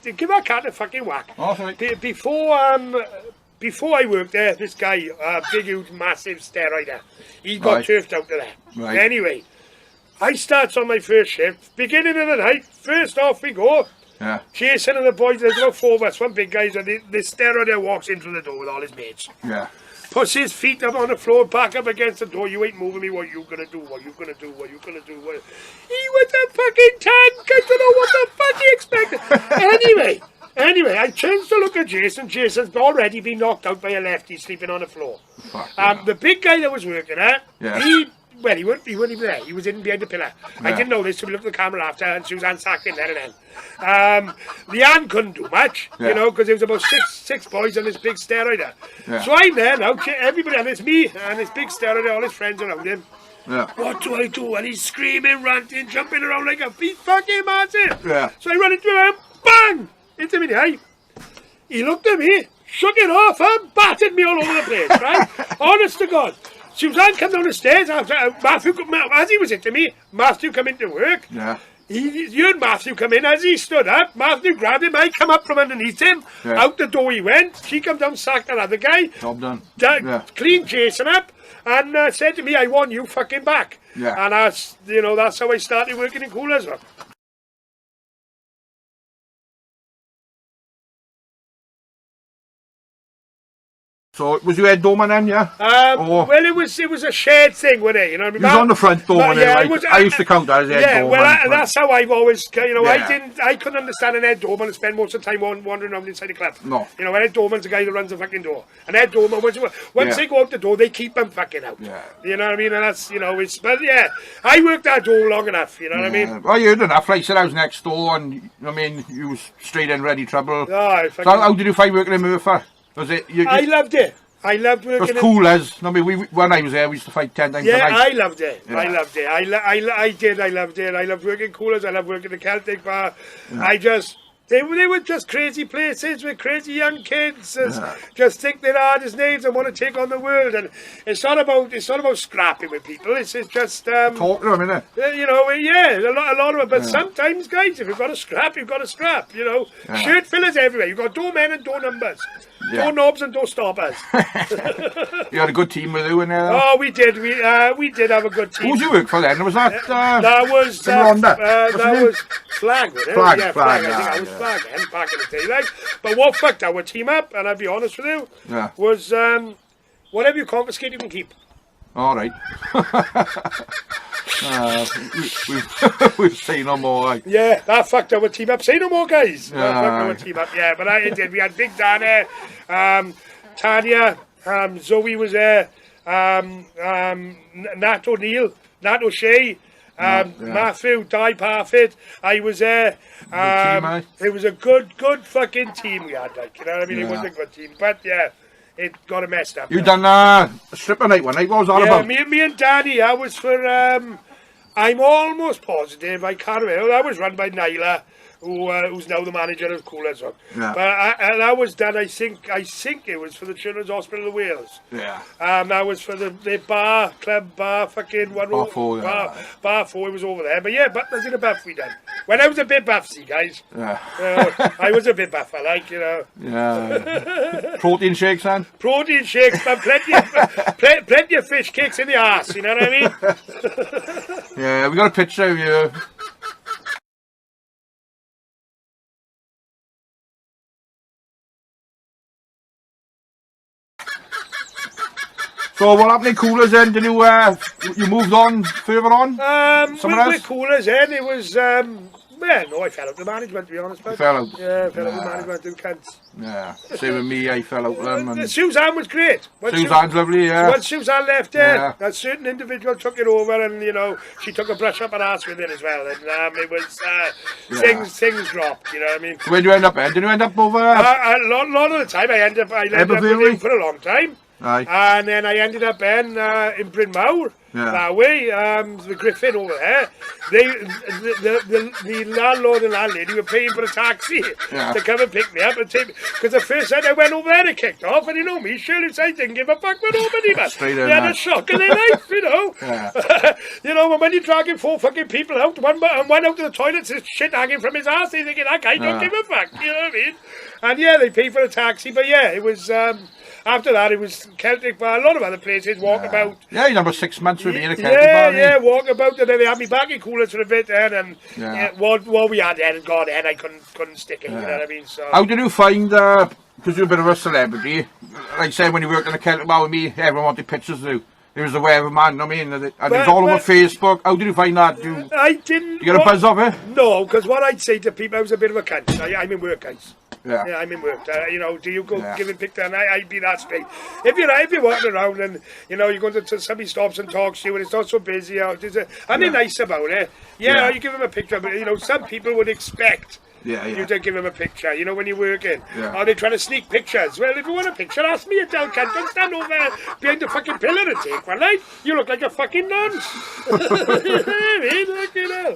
Speaker 2: give that cat a fucking whack.
Speaker 1: Oh, sorry.
Speaker 2: Before I worked there, this guy, big, huge, massive steroider, he got turfed out of there.
Speaker 1: Right.
Speaker 2: Anyway, I starts on my first shift, beginning of the night, first off we go.
Speaker 1: Yeah.
Speaker 2: Chasing of the boys, there's about 4 of us, one big guy, and this steroider walks in through the door with all his mates.
Speaker 1: Yeah.
Speaker 2: Puts his feet up on the floor, back up against the door. You ain't moving me. What you gonna do? What you gonna do? What you gonna do? He was a fucking tank. I don't know what the fuck he expected. Anyway, Anyway, I turns to look at Jason. Jason's already been knocked out by a lefty sleeping on the floor. The big guy that was working there, he wasn't even there. He was in behind the pillar. I didn't know this, so we looked at the camera after, and Suzanne sacked him there and then. Leanne couldn't do much, you know, because there was about six boys on this big steroid there. So I'm there now, everybody, and it's me and this big steroid, all his friends around him. What do I do? And he's screaming, ranting, jumping around like a beat fucking massive. So I run into him, bang! Into me in the eye. He looked at me, shook it off, and battered me all over the place, right? Honest to God. Suzanne come down the stairs after Matthew, as he was hitting me, Matthew come into work. He heard Matthew come in. As he stood up, Matthew grabbed him. I come up from underneath him. Out the door he went. She come down, sacked that other guy. Job done. Cleaned Jason up and said to me, I want you fucking back. And that's, you know, that's how I started working in coolers.
Speaker 1: So was you head doorman then,
Speaker 2: well, it was a shared thing, wasn't it? You know what I mean?
Speaker 1: You was on the front door, I used to count that as head doorman.
Speaker 2: Well, that's how I've always, you know, I couldn't understand an head doorman and spend most of the time wandering around inside the club. No. You know, an head doorman's the guy that runs the fucking door. An head doorman, once they go out the door, they keep them fucking out. You know what I mean? And that's, you know, but I worked that door long enough, you know what I mean?
Speaker 1: Well, you heard enough. Like I said, I was next door and, I mean, you was straight in ready trouble.
Speaker 2: So
Speaker 1: how did you find working in Murphy? Was it?
Speaker 2: I loved it. I loved working.
Speaker 1: It was cool as. I mean, when I was there, we used to fight 10 times a night.
Speaker 2: I loved it. I loved it. I did. I loved it. I loved working coolers. I loved working the Celtic bar. They were just crazy places with crazy young kids. Just think they're hardest names and want to take on the world. And it's not about scrapping with people. It's just
Speaker 1: talk to them, innit?
Speaker 2: You know, a lot of it. But sometimes, guys, if you've got to scrap, you've got to scrap. You know, shirt fillers everywhere. You've got doormen and door numbers. Door knobs and door stoppers.
Speaker 1: You had a good team with you in there?
Speaker 2: Oh, we did. We did have a good team.
Speaker 1: Who did you work for then? Was that?
Speaker 2: That was Flag.
Speaker 1: Flag.
Speaker 2: Yeah, Flag. I think I was Flag then, back in the day. Like, but what fucked our team up, and I'll be honest with you, was whatever you confiscate, you can keep.
Speaker 1: All right. We've seen no more. Like.
Speaker 2: Yeah, that fucked our team up. Say no more, guys. That fucked our team up. Yeah, but I did. We had Big Dan there, Tanya, Zoe was there, Nat O'Neill, Nat O'Shea, Matthew, Di Parfit. I was there. It was a good fucking team we had. Like, you know what I mean? It was a good team, but it got messed up.
Speaker 1: You done a stripper night one night? What was that about?
Speaker 2: Me and Danny. I was for. I'm almost positive. I can't remember. That was run by Nyla, who's now the manager of Coolers. But that was done. I think it was for the Children's Hospital of Wales. That was for the club bar fucking one. Bar 4. It was over there. But Butler's in a buff we done. When I was a bit buffy, guys. I was a bit buff. I like, you know.
Speaker 1: Protein shakes, then.
Speaker 2: Protein shakes, but plenty of fish cakes in the arse. You know what I mean?
Speaker 1: Yeah, we got a picture of you. So what happened in Coolers then? Did you moved on further on?
Speaker 2: With Coolers then, it was I fell out the management, to be honest.
Speaker 1: You fell out?
Speaker 2: Yeah, I fell out the management, them cunts.
Speaker 1: Yeah, same with me, I fell out with them. And
Speaker 2: Suzanne was great.
Speaker 1: Suzanne's lovely,
Speaker 2: Once Suzanne left there, a certain individual took it over, and, you know, she took a brush up her ass with it as well. And it was, things dropped, you know what I mean?
Speaker 1: Where did you end up, Did you end up over?
Speaker 2: A lot of the time, I ended up with him for a long time.
Speaker 1: Aye.
Speaker 2: And then I ended up in Bryn Mawr, that way, the Griffin over there. The landlord and landlady were paying for a taxi to come and pick me up and take me. Because the first time I went over there, it kicked off, and you know me, Shirley said, didn't give a fuck with nobody, but they had a shock in their life, you know. You know, when you're dragging 4 fucking people out, one out of the toilet, there's shit hanging from his ass, they're thinking, that guy don't give a fuck, you know what I mean? And they paid for a taxi, but it was... After that, it was Celtic Bar, a lot of other places, Walkabout.
Speaker 1: Yeah, you number 6 months with me in a Celtic Bar.
Speaker 2: Yeah, Walkabout, and then they had me back in Coolers for a bit then, and what we had then, God, and I couldn't stick it, you know what I mean? So.
Speaker 1: How did you find, because you're a bit of a celebrity, like I said, when you worked in a Celtic Bar with me, everyone wanted pictures of you. There was the weatherman, I mean, and it was all over Facebook. How did you find that?
Speaker 2: I didn't...
Speaker 1: You get a buzz off it?
Speaker 2: No, because what I'd say to people, I was a bit of a cunt. I'm in work, guys.
Speaker 1: Yeah.
Speaker 2: I'm in work. You know, do you go
Speaker 1: Yeah.
Speaker 2: give a picture? And I'd be that straight. If you're walking around and you know you go to somebody stops and talks to you and it's not so busy, and they're nice about it. Yeah, you give them a picture, but you know some people would expect. You to give them a picture, you know, when you're working. Are they trying to sneak pictures? Well, if you want a picture, ask me a tell cunt. Don't stand over behind the fucking pillar and take one, right? You look like a fucking nonce.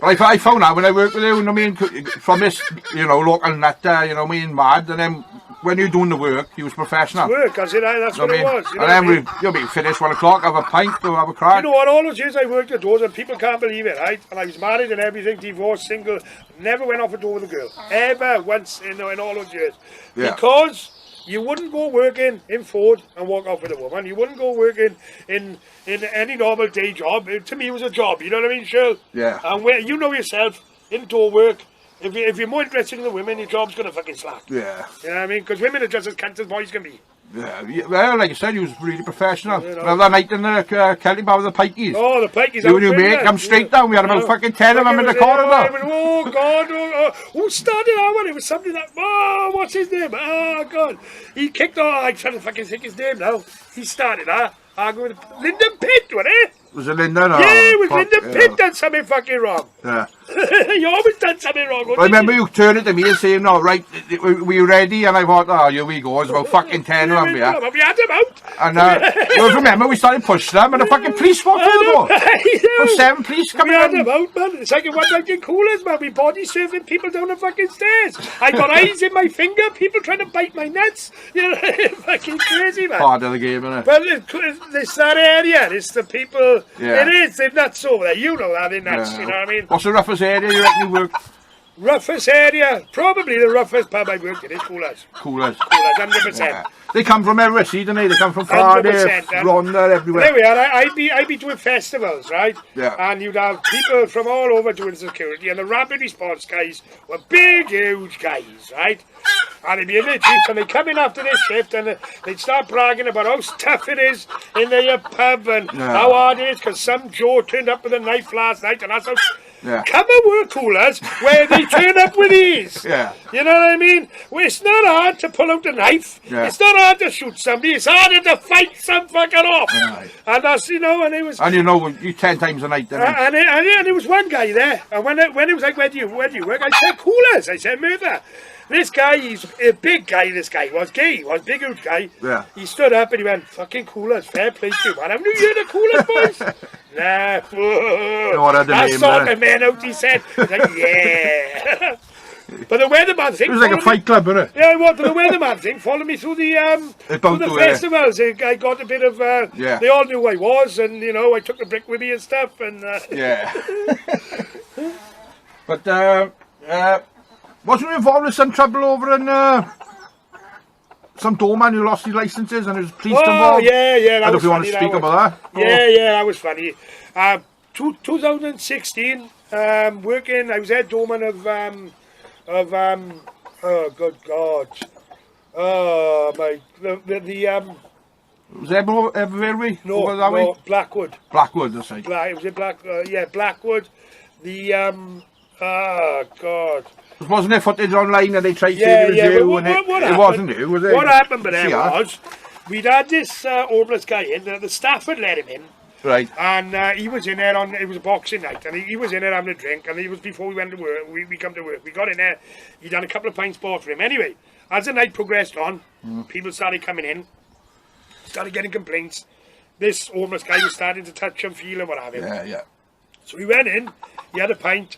Speaker 1: I found out when I worked with you, you know what I mean, from this, you know, local net there, you know what I mean, mad, and then when you're doing the work, he was professional.
Speaker 2: Work, I said, that's what it was. You know
Speaker 1: and then you'll be finished 1 o'clock, have a pint, go have a crack.
Speaker 2: You know what, all those years I worked at doors, and people can't believe it, right? And I was married and everything, divorced, single, never went off a door with a girl. Ever once in all those years. Because you wouldn't go working in Ford and walk off with a woman. You wouldn't go working in any normal day job. To me, it was a job, you know what I mean, Shirl?
Speaker 1: Yeah.
Speaker 2: And you know yourself, indoor work, if you're more interested in the women, your job's going to fucking slack.
Speaker 1: Yeah.
Speaker 2: You know what I mean? Because women are just as cunt as boys can be.
Speaker 1: Yeah, well, like I said, he was really professional. You know. Well, that night in the Kelly bar with the pikeys.
Speaker 2: Oh, the pikeys.
Speaker 1: You and your mate come straight down. We had about fucking 10 of them in the corridor.
Speaker 2: Oh, God. Who started that one? It was somebody that... Oh, what's his name? Oh, God. He kicked off... I'm trying to fucking think his name now. He started that. Arguing with Lyndon Pitt, wasn't it?
Speaker 1: Was it Lyndon? Or
Speaker 2: yeah, it was Lyndon Pitt done something fucking wrong.
Speaker 1: Yeah.
Speaker 2: You always done something wrong.
Speaker 1: I remember you turning to me and saying, no, right, we ready? And I thought, oh, here we go. It's about fucking 10 of them here.
Speaker 2: But we had them out.
Speaker 1: And well, remember, we started pushing them and the fucking police walked through the door. About 7 police coming in.
Speaker 2: We had them out, man. It's like a one-night coolers, man. We body surfing people down the fucking stairs. I got eyes in my finger, people trying to bite my nuts. You know, fucking crazy, man.
Speaker 1: Part of the game, isn't it?
Speaker 2: Well, it's that area. It's the people. It is. They're nuts over there. You know that, they're nuts. You know what I mean?
Speaker 1: What's the roughest area you reckon you worked?
Speaker 2: Roughest area? Probably the roughest pub I worked in is Coolers.
Speaker 1: Coolers.
Speaker 2: 100%.
Speaker 1: Yeah. They come from every sea, don't they? They come from Cardiff, Rhondda, everywhere.
Speaker 2: There we are. I'd be doing festivals, right?
Speaker 1: Yeah.
Speaker 2: And you'd have people from all over doing security, and the rapid response guys were big, huge guys, right? And they'd be in their jeeps, and they'd come in after their shift, and they'd start bragging about how tough it is in their pub, and how hard it is, because some Joe turned up with a knife last night, and that's how... Come and work Coolers where they turn up with ease. You know what I mean? Well, it's not hard to pull out a knife. It's not hard to shoot somebody. It's harder to fight some fucking off. And that's, you know, and it was...
Speaker 1: And you know, you 10 times a night.
Speaker 2: And there was one guy there. And when it was like, where do you work? I said, Coolers. I said, Merthyr. This guy, he's a big guy, this guy. He was gay. He was a big, huge guy. He stood up and he went, fucking Coolers, fair play to you, man. Haven't you heard of Coolers, boys? Nah. I saw the man out, he said. Like, yeah. But the weatherman thing...
Speaker 1: It was like a fight club, wasn't it?
Speaker 2: Yeah, it was. But the weatherman thing followed me through the festivals. I got a bit of... They all knew who I was, and, you know, I took the brick with me and stuff, and...
Speaker 1: But, wasn't you involved with some trouble over in... some doorman who lost his licences and his police involved?
Speaker 2: Yeah, that
Speaker 1: I don't know
Speaker 2: was
Speaker 1: if you want to speak about that.
Speaker 2: Yeah, that was funny. 2016, working, I was head doorman of oh, good God. Oh, my,
Speaker 1: was it Every?
Speaker 2: No, Blackwood.
Speaker 1: Blackwood, that's right.
Speaker 2: It was in Blackwood. Oh, God.
Speaker 1: Wasn't there footage online and they tried to say it was you? It wasn't you, was it?
Speaker 2: What happened with him was, we'd had this homeless guy in, the staff had let him in.
Speaker 1: Right.
Speaker 2: And he was in there it was a boxing night, and he was in there having a drink, and it was before we went to work, we come to work. We got in there, he'd done a couple of pints bought for him. Anyway, as the night progressed on, people started coming in, started getting complaints. This homeless guy was starting to touch and feel and what have you.
Speaker 1: Yeah.
Speaker 2: So we went in, he had a pint.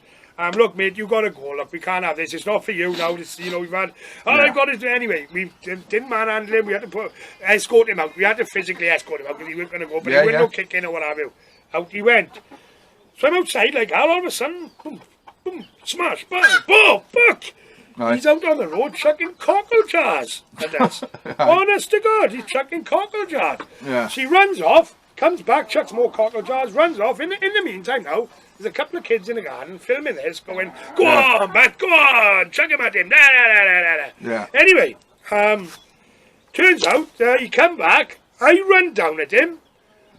Speaker 2: Look, mate, you got to go. Look, we can't have this. It's not for you now. This, you know, we've had... I've got to do anyway. We didn't manhandle him. We had to escort him out. We had to physically escort him out because he wasn't going to go. But he wouldn't no kick in or what have you. Out he went. So I'm outside like hell. All of a sudden, boom, boom, smash, bang, boom, buck. Right. He's out on the road chucking cockle jars at us. Honest to God, he's chucking cockle jars.
Speaker 1: Yeah.
Speaker 2: She runs off, comes back, chucks more cockle jars, runs off. In the meantime now, there's a couple of kids in the garden filming this, going, go on, Bat, go on, chuck him at him,
Speaker 1: Yeah.
Speaker 2: Anyway, turns out he come back, I run down at him,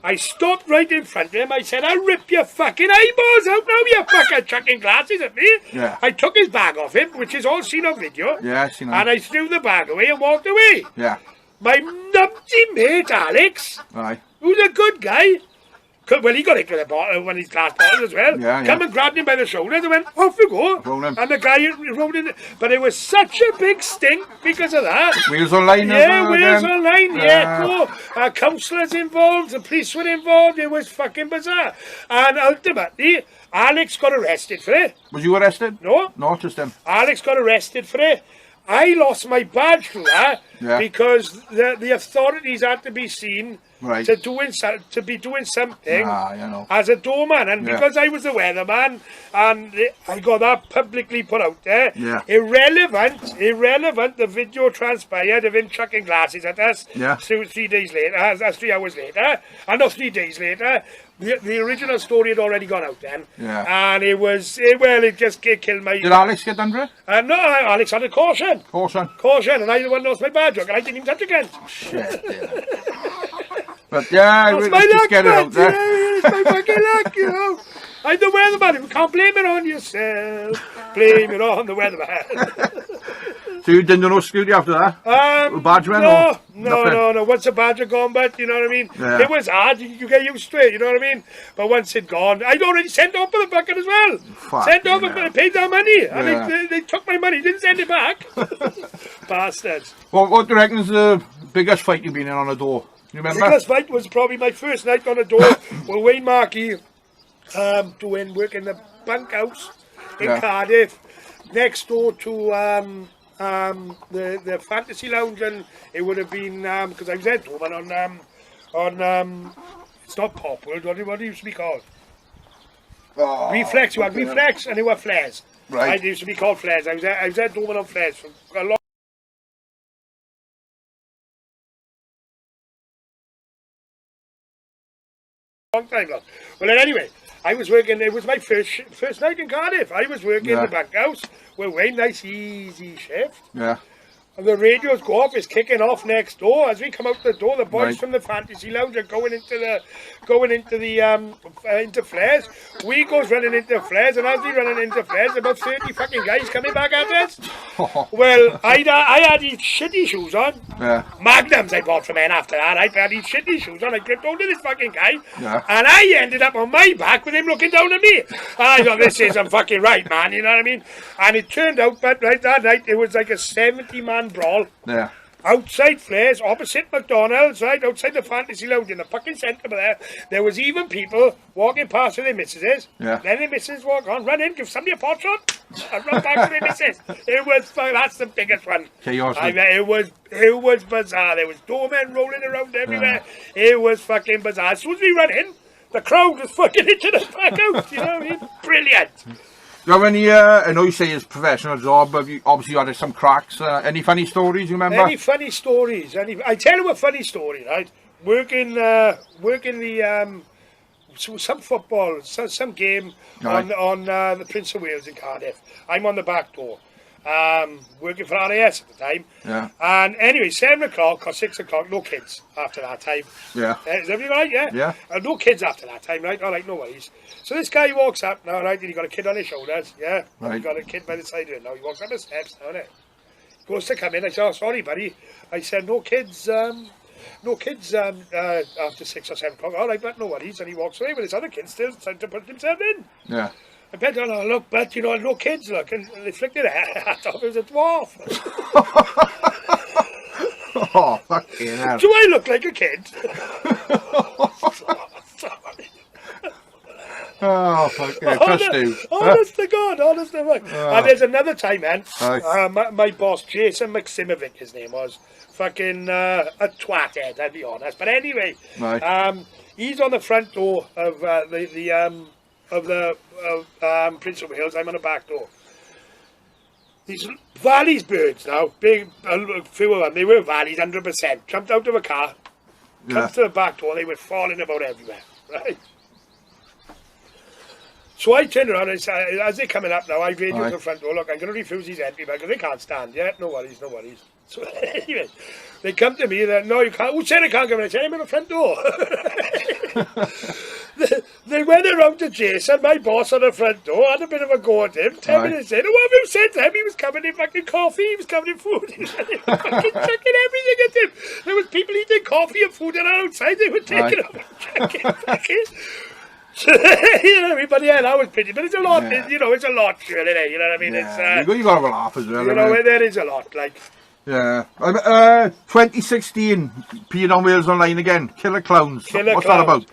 Speaker 2: I stopped right in front of him. I said, I'll rip your fucking eyeballs out now, you fucking chucking glasses at me.
Speaker 1: Yeah.
Speaker 2: I took his bag off him, which is all seen on video.
Speaker 1: Yeah, I seen that.
Speaker 2: And I threw the bag away and walked away.
Speaker 1: Yeah.
Speaker 2: My numpty mate, Alex,
Speaker 1: Aye.
Speaker 2: who's a good guy. Well, he got into the bottle, one of his glass bottles as well.
Speaker 1: Yeah,
Speaker 2: Come and grabbed him by the shoulders and went, off you go.
Speaker 1: Roll him.
Speaker 2: And the guy rode in. But it was such a big stink because of that.
Speaker 1: Wheels online.
Speaker 2: Yeah, wheels
Speaker 1: again.
Speaker 2: online. Yeah, cool. Councillors involved, the police were involved. It was fucking bizarre. And ultimately, Alex got arrested for it.
Speaker 1: Was you arrested?
Speaker 2: No.
Speaker 1: No, just him.
Speaker 2: Alex got arrested for it. I lost my badge through that because the authorities had to be seen to be doing something as a doorman, and because I was the weatherman and I got that publicly put out there, irrelevant. The video transpired of him chucking glasses at us. 3 days later, 3 hours later, and not 3 days later. The original story had already gone out then, and it killed my...
Speaker 1: Did Alex get done for it?
Speaker 2: No, Alex had a caution. Caution, and I the one lost my badge, and I didn't even touch again.
Speaker 1: Shit, yeah. But yeah,
Speaker 2: that's
Speaker 1: let's
Speaker 2: my luck,
Speaker 1: get it out there.
Speaker 2: It's my fucking luck, you know. I'm the weatherman. You can't blame it on yourself. Blame it on the weatherman.
Speaker 1: So you didn't do no security after that? Badge went
Speaker 2: No. Once the badge had gone, but you know what I mean?
Speaker 1: Yeah.
Speaker 2: It was hard. You get used to it, you know what I mean? But once it gone, I'd already sent off for the bucket as well. Sent off and paid their money. Yeah. And they took my money, didn't send it back. Bastards.
Speaker 1: What do you reckon is the biggest fight you've been in on a door? You remember?
Speaker 2: The biggest fight was probably my first night on a door with Wayne Markey doing work in the bunkhouse in Cardiff, next door to the Fantasy Lounge, and it would have been because I was there on it's not Pop World, what it used to be called? Reflex. You had Reflex and they were Flares.
Speaker 1: Right.
Speaker 2: It used to be called Flares. I was there doing on Flares for a long time ago. Well, then anyway, I was working. It was my first night in Cardiff. I was working in the bunkhouse with Wayne, nice easy shift. Yeah. And the radios go off. It's kicking off next door. As we come out the door, the boys from the Fantasy Lounge are going into Flares. We goes running into Flares, and as we running into Flares, about 30 fucking guys coming back at us. Well, I had these shitty shoes on. Yeah. Magnums I bought from men after that. I had these shitty shoes on. I gripped onto this fucking guy, and I ended up on my back with him looking down at me. I thought, this isn't fucking right, man. You know what I mean? And it turned out, but that night it was like a 70-man brawl. Yeah. Outside Flares, opposite McDonald's, right outside the Fantasy Lounge in the fucking centre there was even people walking past with their missuses. Yeah. Then their missus walk on, run in, give somebody a pot shot, and run back to their missus. That's the biggest one. Chaos. It was bizarre. There was doormen rolling around everywhere. Yeah. It was fucking bizarre. As soon as we run in, the crowd was fucking into the back out. You know what I mean? Brilliant.
Speaker 1: Do you have any, I know you say it's a professional job, but obviously you had some cracks. Any funny stories you remember?
Speaker 2: Any funny stories? I tell you a funny story, right? Working the, some football, some game on the Prince of Wales in Cardiff. I'm on the back door. Working for RAS at the time. Yeah. And anyway, 7 o'clock or 6 o'clock, no kids after that time. Yeah. Is everything right? Yeah? Yeah. No kids after that time, right? All right, no worries. So this guy walks up now, right? And he got a kid on his shoulders. Yeah. Right. He got a kid by the side of him now. He walks up the steps now, innit? Goes to come in. I said, oh, sorry, buddy. I said, no kids after 6 or 7 o'clock. All right, but no worries. And he walks away with his other kids still trying to put himself in. Yeah. I bet on, oh, look, but you know, no kids, look, and they flicked their hat off. It was a dwarf.
Speaker 1: Oh, fucking hell.
Speaker 2: Do I look like a kid? Sorry.
Speaker 1: Oh, fucking trust you.
Speaker 2: Honest to God, honest to God. And there's another time, man. My boss, Jason Maximovic, his name was, fucking a twathead, I'll be honest. But anyway, he's on the front door of the Prince of Wales. I'm on the back door. These Valleys birds now, big, a few of them, they were Valleys 100%. Jumped out of a car, comes to the back door, they were falling about everywhere, right? So I turned around and said, as they're coming up now, I radio to the front door, look, I'm going to refuse these entry because they can't stand yet. No worries, no worries. So anyway, they come to me, no, you can't. Who said I can't come in? I said, I'm in the front door. They went around to Jason, my boss, on the front door, had a bit of a go at him. 10 minutes in, what have you said to him? He was covered in fucking coffee, he was covered in food, he was fucking chucking everything at him. There was people eating coffee and food outside, they were taking up and chucking fucking... You know, but yeah, that was pity. But it's a lot, you know, it's a lot, surely, you know what I mean?
Speaker 1: Yeah.
Speaker 2: It's,
Speaker 1: you got to have a laugh as well.
Speaker 2: You know, there is a lot, like...
Speaker 1: Yeah. 2016, peeing on Wales Online again. Killer Clowns. What's that about?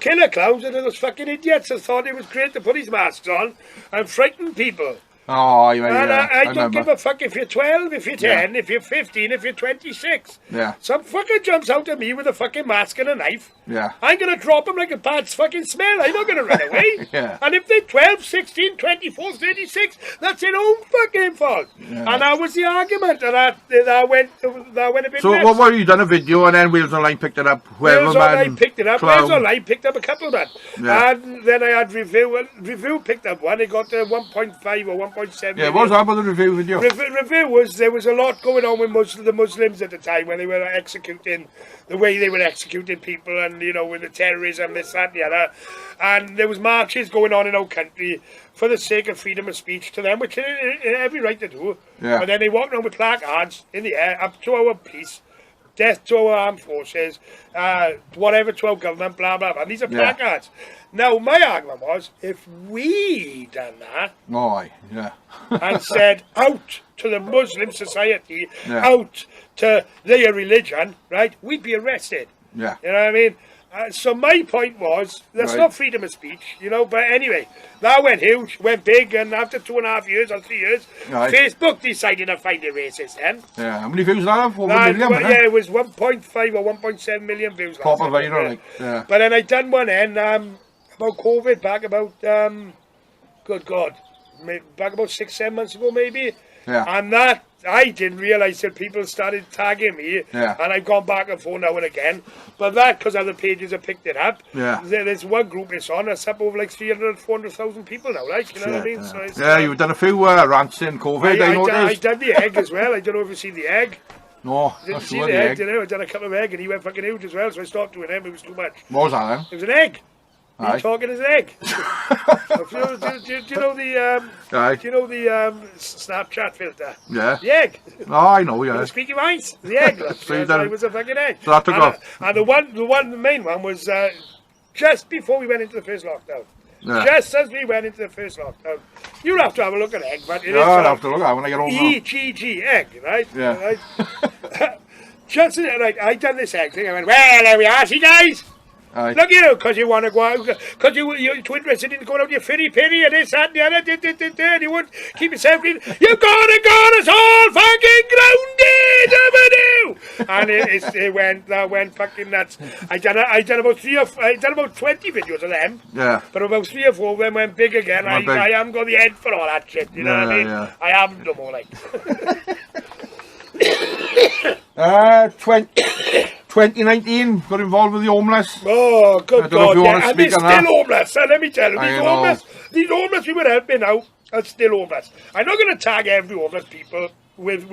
Speaker 2: Killer Clowns are those fucking idiots that thought it was great to put his masks on and frighten people.
Speaker 1: Oh, yeah,
Speaker 2: and I don't give a fuck if you're 12, if you're 10, if you're 15, if you're 26.
Speaker 1: Yeah.
Speaker 2: Some fucker jumps out at me with a fucking mask and a knife.
Speaker 1: Yeah.
Speaker 2: I'm going to drop him like a bad fucking smell. I'm not going to run away.
Speaker 1: Yeah.
Speaker 2: And if they're 12, 16, 24, 36, that's their own fucking fault. Yeah. And that was the argument. And that went a bit
Speaker 1: So
Speaker 2: nuts.
Speaker 1: what you done a video and then Wales Online picked it up?
Speaker 2: Wales Online picked it up.
Speaker 1: Clown.
Speaker 2: Wales Online picked up a couple of them.
Speaker 1: Yeah.
Speaker 2: And then I had Review picked up one. It got 1.5 or 1.7.
Speaker 1: Yeah, what was that about the review video?
Speaker 2: Review was, there was a lot going on with the Muslims at the time when they were executing, the way they were executing people, and, you know, with the terrorism, this, that, and the other. And there was marches going on in our country for the sake of freedom of speech to them, which they had every right to do.
Speaker 1: Yeah.
Speaker 2: But then they walked around with placards in the air, up to our police, death to our armed forces, whatever to our government, blah, blah, blah. And these are placards. Now, my argument was, if we done that, and said, out to the Muslim society, out to their religion, right, we'd be arrested.
Speaker 1: Yeah.
Speaker 2: You know what I mean? So my point was, that's not freedom of speech, you know, but anyway, that went huge, went big, and after 2.5 years or 3 years, Facebook decided to find it racist then.
Speaker 1: Yeah, how many views did that have? Over a million,
Speaker 2: yeah, it was 1.5 or 1.7 million views.
Speaker 1: Proper viral, like, yeah.
Speaker 2: But then I done one end, about COVID, back about, good God, back about 6-7 months ago maybe.
Speaker 1: Yeah.
Speaker 2: And that, I didn't realise that people started tagging me.
Speaker 1: Yeah.
Speaker 2: And I've gone back and forth now and again. But that, because other pages have picked it up.
Speaker 1: Yeah.
Speaker 2: There's one group it's on, it's up over like 300, 400,000 people now, like, you know what I mean?
Speaker 1: Yeah,
Speaker 2: so it's,
Speaker 1: you've done a few rants in COVID, I noticed.
Speaker 2: I done the egg as well. I don't know if you've seen the egg.
Speaker 1: No,
Speaker 2: Didn't see the egg, you know? I done a couple of egg and he went fucking huge as well, so I stopped doing him, it was too much.
Speaker 1: What was that then?
Speaker 2: It was an egg. You talking as an egg? do you know the Snapchat filter?
Speaker 1: Yeah.
Speaker 2: The egg.
Speaker 1: Oh, I know, yeah.
Speaker 2: The squeaky mice. The egg.
Speaker 1: So it
Speaker 2: was a fucking egg.
Speaker 1: So that took off.
Speaker 2: And the main one was just before we went into the first lockdown. Yeah. Just as we went into the first lockdown. You'll have to have a look at egg, but it is.
Speaker 1: I'll have to look at it when I get home now.
Speaker 2: EGG, egg, right?
Speaker 1: Yeah.
Speaker 2: Right? Just right, I done this egg thing. I went, well, there we are, see guys.
Speaker 1: Aye.
Speaker 2: Look, you know, because you want to go out, because you're too interested in going out your fitty pitty and this, that, and the other, and you won't keep yourself in. You've got us all fucking grounded, and that went fucking nuts. I done about 20 videos of them.
Speaker 1: Yeah.
Speaker 2: But about 3 or 4 of them went big again. I haven't got the head for all that shit, you know what I mean?
Speaker 1: Yeah.
Speaker 2: I haven't no more, like.
Speaker 1: 2019, got involved with the homeless.
Speaker 2: Oh, good God,
Speaker 1: yeah.
Speaker 2: And they're still homeless. Let me tell you, these homeless we were helping out are still homeless. I'm not going to tag every homeless people with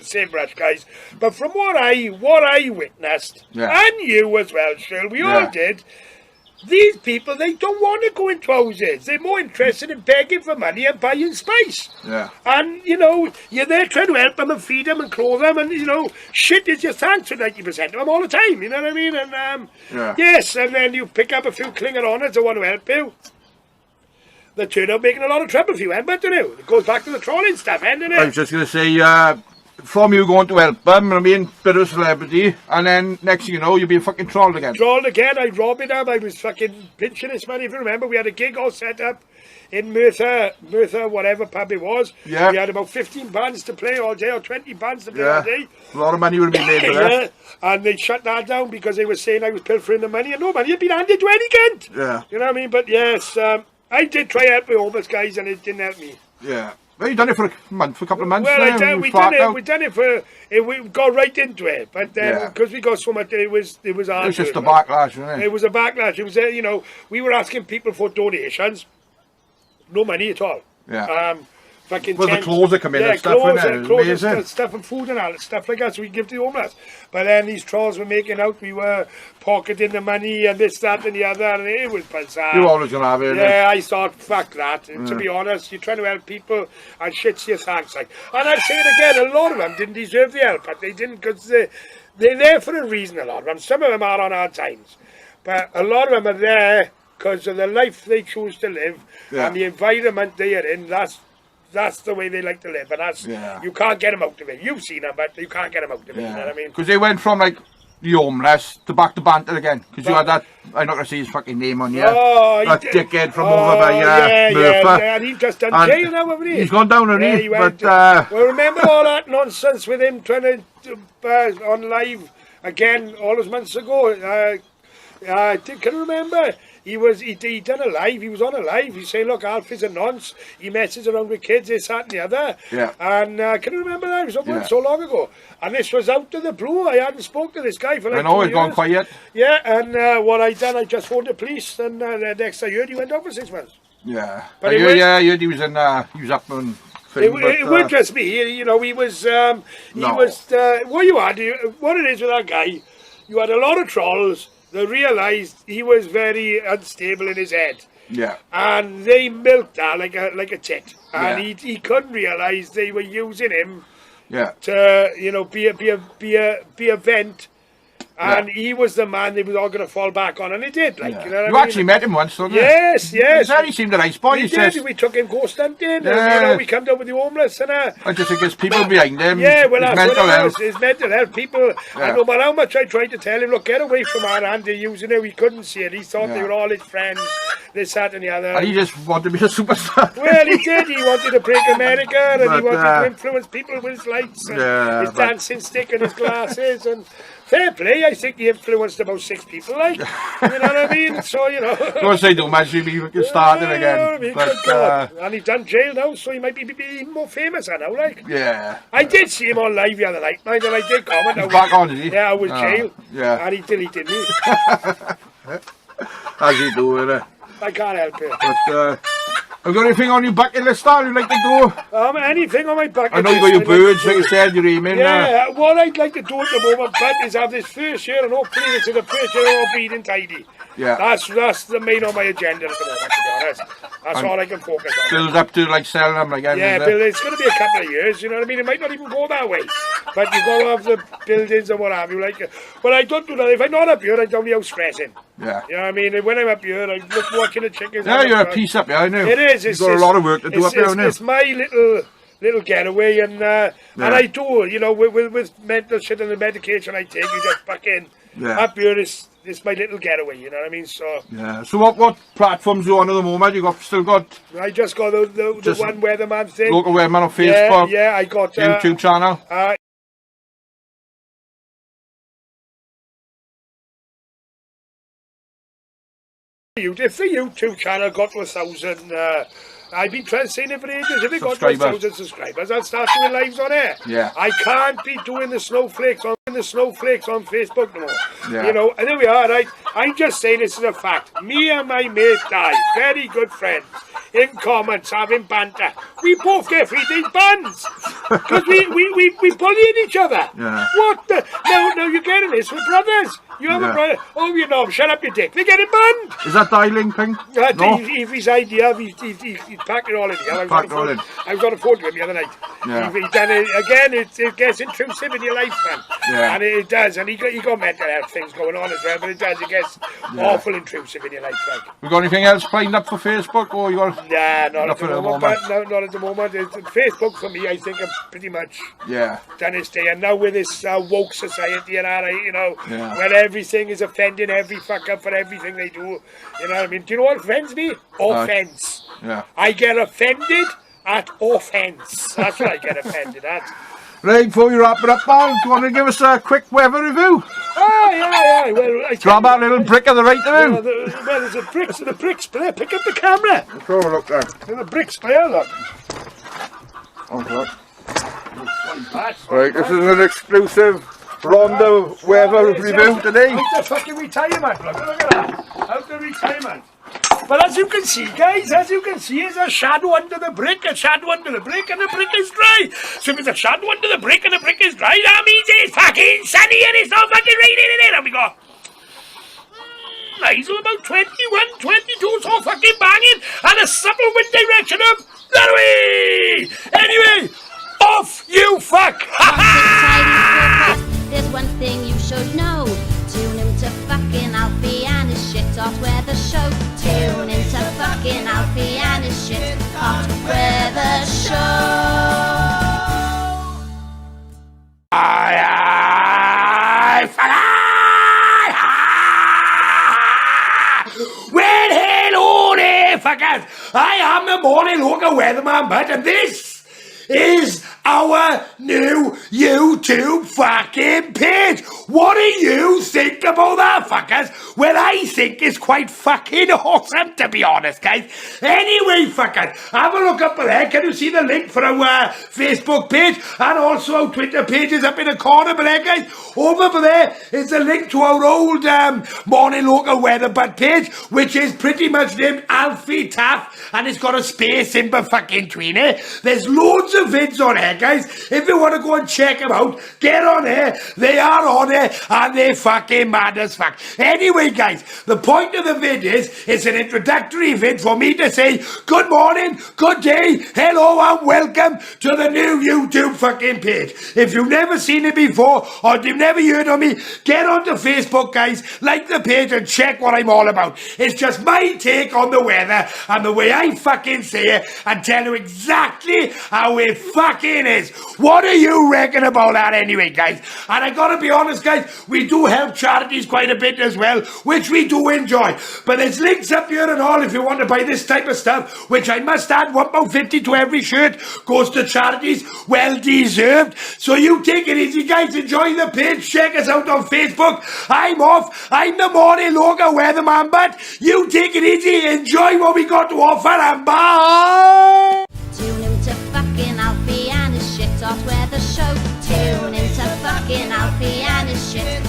Speaker 2: same brush, guys. But from what I witnessed, and you as well, Shil, we all did, these people, they don't want to go into houses. They're more interested in begging for money and buying spice.
Speaker 1: Yeah.
Speaker 2: And, you know, you're there trying to help them and feed them and clothe them. And, you know, shit is your thanks for 90% of them all the time. You know what I mean? And, yes, and then you pick up a few clinging honors that want to help you. They turn out making a lot of trouble for you, but you know, it goes back to the trolling stuff, isn't it?
Speaker 1: I was just going to say, from you going to help them and being a bit of a celebrity, and then next thing you know, you're being fucking trolled again.
Speaker 2: Trolled again, I robbed them, I was fucking pinching this money, if you remember. We had a gig all set up in Merthyr, whatever pub it was.
Speaker 1: Yeah.
Speaker 2: We had about 15 bands to play all day, or 20 bands to play all day.
Speaker 1: A lot of money would have been made for that.
Speaker 2: And they shut that down because they were saying I was pilfering the money, and no money had been handed to any cunt.
Speaker 1: Yeah.
Speaker 2: You know what I mean? But yes, I did try to help the homeless guys, and it didn't help me.
Speaker 1: Yeah. Well, you've done it for a couple of months
Speaker 2: well,
Speaker 1: now.
Speaker 2: We done it for, we got right into it, but then, because we got so much, it was hard.
Speaker 1: It was just a backlash, wasn't it?
Speaker 2: It was a backlash. It was, you know, we were asking people for donations, no money at all.
Speaker 1: Yeah.
Speaker 2: fucking
Speaker 1: Well, the
Speaker 2: tents.
Speaker 1: clothes that come in
Speaker 2: yeah,
Speaker 1: and stuff,
Speaker 2: clothes,
Speaker 1: innit?
Speaker 2: clothes
Speaker 1: Amazing.
Speaker 2: and stuff and food and all that stuff like that, so we give to the homeless. But then these trolls were making out we were pocketing the money and this, that and the other, and it was bizarre.
Speaker 1: You're always going to have it, innit?
Speaker 2: Yeah, I thought, fuck that. And to be honest, you're trying to help people and shit's your thanks. Like. And I say it again, a lot of them didn't deserve the help, but they didn't because they're there for a reason, a lot of them. Some of them are on hard times. But a lot of them are there because of the life they choose to live and the environment they are in. That's the way they like to live, and that's you can't get them out of it. You've seen them, but you can't get them out of it. You know what I mean?
Speaker 1: Because they went from like the homeless to back to banter again. Because you had that, I'm not going to say his fucking name on here.
Speaker 2: Oh,
Speaker 1: that dickhead from over by Murphy.
Speaker 2: Yeah, and he's just done jail now, haven't he?
Speaker 1: He's gone down on
Speaker 2: he went, well, remember all that nonsense with him trying to on live again all those months ago? Can you remember? He done a live, he was on a live, he's saying, look, Alfie's a nonce, he messes around with kids, this, that and the other.
Speaker 1: Yeah.
Speaker 2: And can you remember that? It was so long ago. And this was out of the blue, I hadn't spoken to this guy for like 2 years.
Speaker 1: I know, he's gone quiet.
Speaker 2: Yeah, and what I done, I just phoned the police, and the next I heard he went out for 6 months.
Speaker 1: Yeah.
Speaker 2: But
Speaker 1: I heard he was up on film,
Speaker 2: it would just be, you know, he was, what it is with that guy, you had a lot of trolls that realised he was very unstable in his head.
Speaker 1: Yeah.
Speaker 2: And they milked that like a tit. And he couldn't realise they were using him to, you know, be a vent. And he was the man they were all going to fall back on, and he did. Like, you know what I mean?
Speaker 1: actually met him once, didn't you?
Speaker 2: Yes.
Speaker 1: He seemed a nice boy.
Speaker 2: We took him ghost hunting, and, you know, we come down with the homeless. And,
Speaker 1: I just think there's people behind him.
Speaker 2: Yeah, well,
Speaker 1: his mental health.
Speaker 2: His mental health. People, and no matter how much I tried to tell him, look, get away from our hand, they're using it, we couldn't see it. He thought they were all his friends, this, that and the other.
Speaker 1: And he just wanted to be a superstar.
Speaker 2: Well, he did. He wanted to break America, and he wanted to influence people with his lights, and his dancing stick and his glasses, and fair play, I think he influenced about 6 people, like, you know what I mean? So, you know.
Speaker 1: Don't say don't imagine me starting again. But,
Speaker 2: and he's done jail now, so he might be even more famous now, like.
Speaker 1: Yeah.
Speaker 2: I did see him on live the other night, and I did comment.
Speaker 1: He's back on, did he?
Speaker 2: Yeah, I was jail.
Speaker 1: Yeah.
Speaker 2: And he deleted me.
Speaker 1: As you do, innit?
Speaker 2: I can't help it.
Speaker 1: But, have you got anything on your bucket list, Star, you'd like to do?
Speaker 2: Anything on my bucket list.
Speaker 1: I know you got your birds, like you said, your aiming.
Speaker 2: Yeah, what I'd like to do at the moment, Bud, is have this first year, and hopefully this is the first year of being tidy.
Speaker 1: Yeah.
Speaker 2: That's the main on my agenda at the moment, to be honest. That's all I can focus on.
Speaker 1: Build up to like selling them again.
Speaker 2: Yeah, it's going to be a couple of years, you know what I mean? It might not even go that way. But you've got to have the buildings and what have you. Like, but I don't do that. If I'm not up here, I'm down the house stressing.
Speaker 1: Yeah.
Speaker 2: You know what I mean? When I'm up here, I'm just watching the chickens.
Speaker 1: Yeah, you're a piece up here, I know.
Speaker 2: It is.
Speaker 1: You've got a lot of work to do up there,
Speaker 2: It's my little getaway, and I do, you know, with mental shit and the medication I take, you just fucking up here is my little getaway, you know what I mean? So
Speaker 1: yeah. So what platforms are you on at the moment? You still got?
Speaker 2: I just got the one weatherman thing.
Speaker 1: Local Weatherman on Facebook.
Speaker 2: Yeah, I got
Speaker 1: YouTube channel.
Speaker 2: If the YouTube channel got to 1,000, I've been trying to say it for ages. If it got to 1,000 subscribers, I'll start doing lives on air.
Speaker 1: Yeah.
Speaker 2: I can't be doing the snowflakes on Facebook no more.
Speaker 1: Yeah.
Speaker 2: You know, and there we are, right? I'm just saying this is a fact. Me and my mate Di, very good friends, in comments having banter. We both get 3 days bans because we bullying each other.
Speaker 1: Yeah.
Speaker 2: What the? No, you're getting this with brothers. You have a brother. Oh, you know, shut up your dick. They get it banned.
Speaker 1: Is that dialing thing? No.
Speaker 2: If his idea, he's packed it all in here. I was on a phone to him the other night.
Speaker 1: Yeah.
Speaker 2: He's done it again. It gets intrusive in your life, man.
Speaker 1: Yeah.
Speaker 2: And it does. And he got mental health things going on as well. But it does. It gets awful intrusive in your life, like.
Speaker 1: We got anything else planned up for Facebook, or you got?
Speaker 2: Nah, not at the moment. Not at the moment. Facebook for me, I think, I'm pretty much done its day. And now with this woke society and all, you know, where everything is offending every fucker for everything they do. You know what I mean? Do you know what offends me? Offence.
Speaker 1: Yeah.
Speaker 2: I get offended at offence. That's what I get offended at.
Speaker 1: Right, before we wrap it up, Paul, do you want to give us a quick weather review?
Speaker 2: Oh, yeah. Well,
Speaker 1: grab that little brick of the right of him.
Speaker 2: Well, there's the bricks player. Pick up the camera.
Speaker 1: Let's have a look there.
Speaker 2: There's the bricks player, look.
Speaker 1: Okay. Right, this is an exclusive Rondo weather review today.
Speaker 2: Out the fucking retirement, look at that. Out the retirement. But as you can see, guys, as you can see, there's a shadow under the brick, a shadow under the brick, and the brick is dry. So if there's a shadow under the brick and the brick is dry, that means it's fucking sunny and it's not fucking raining in it. And we go, highs of about 21, 22, so fucking banging, and a subtle wind direction of that way. Anyway, off you fuck.
Speaker 3: There's one thing you should know. Tune into fucking Alfie and his shit off weather show. Tune into fucking Alfie and his shit off weather show.
Speaker 2: Well, hello there, fuckers. I am the morning local weatherman, but and this is our new YouTube fucking page. What do you think about that, fuckers? Well, I think it's quite fucking awesome, to be honest, guys. Anyway, fuckers, have a look up there. Can you see the link for our Facebook page and also our Twitter page is up in the corner there, guys? Over there is the link to our old morning local weather but page, which is pretty much named Alfie Taff, and it's got a space in between it. There's loads of vids on there, guys. If you want to go and check them out, get on there. They are on there and they're fucking mad as fuck. Anyway, guys, the point of the vid is it's an introductory vid for me to say good morning, good day, hello and welcome to the new YouTube fucking page. If you've never seen it before or you've never heard of me, get onto Facebook, guys, like the page and check what I'm all about. It's just my take on the weather and the way I fucking say it and tell you exactly how it fucking is. What do you reckon about that anyway, guys? And I gotta be honest, guys, we do help charities quite a bit as well, which we do enjoy. But there's links up here and all if you want to buy this type of stuff, which I must add, £1.50 to every shirt goes to charities, well deserved. So you take it easy, guys. Enjoy the page. Check us out on Facebook. I'm off. I'm the morning local weatherman, but you take it easy. Enjoy what we got to offer and bye.
Speaker 3: Tune into fucking Alfie and his shit off weather show. Tune into fucking Alfie and his shit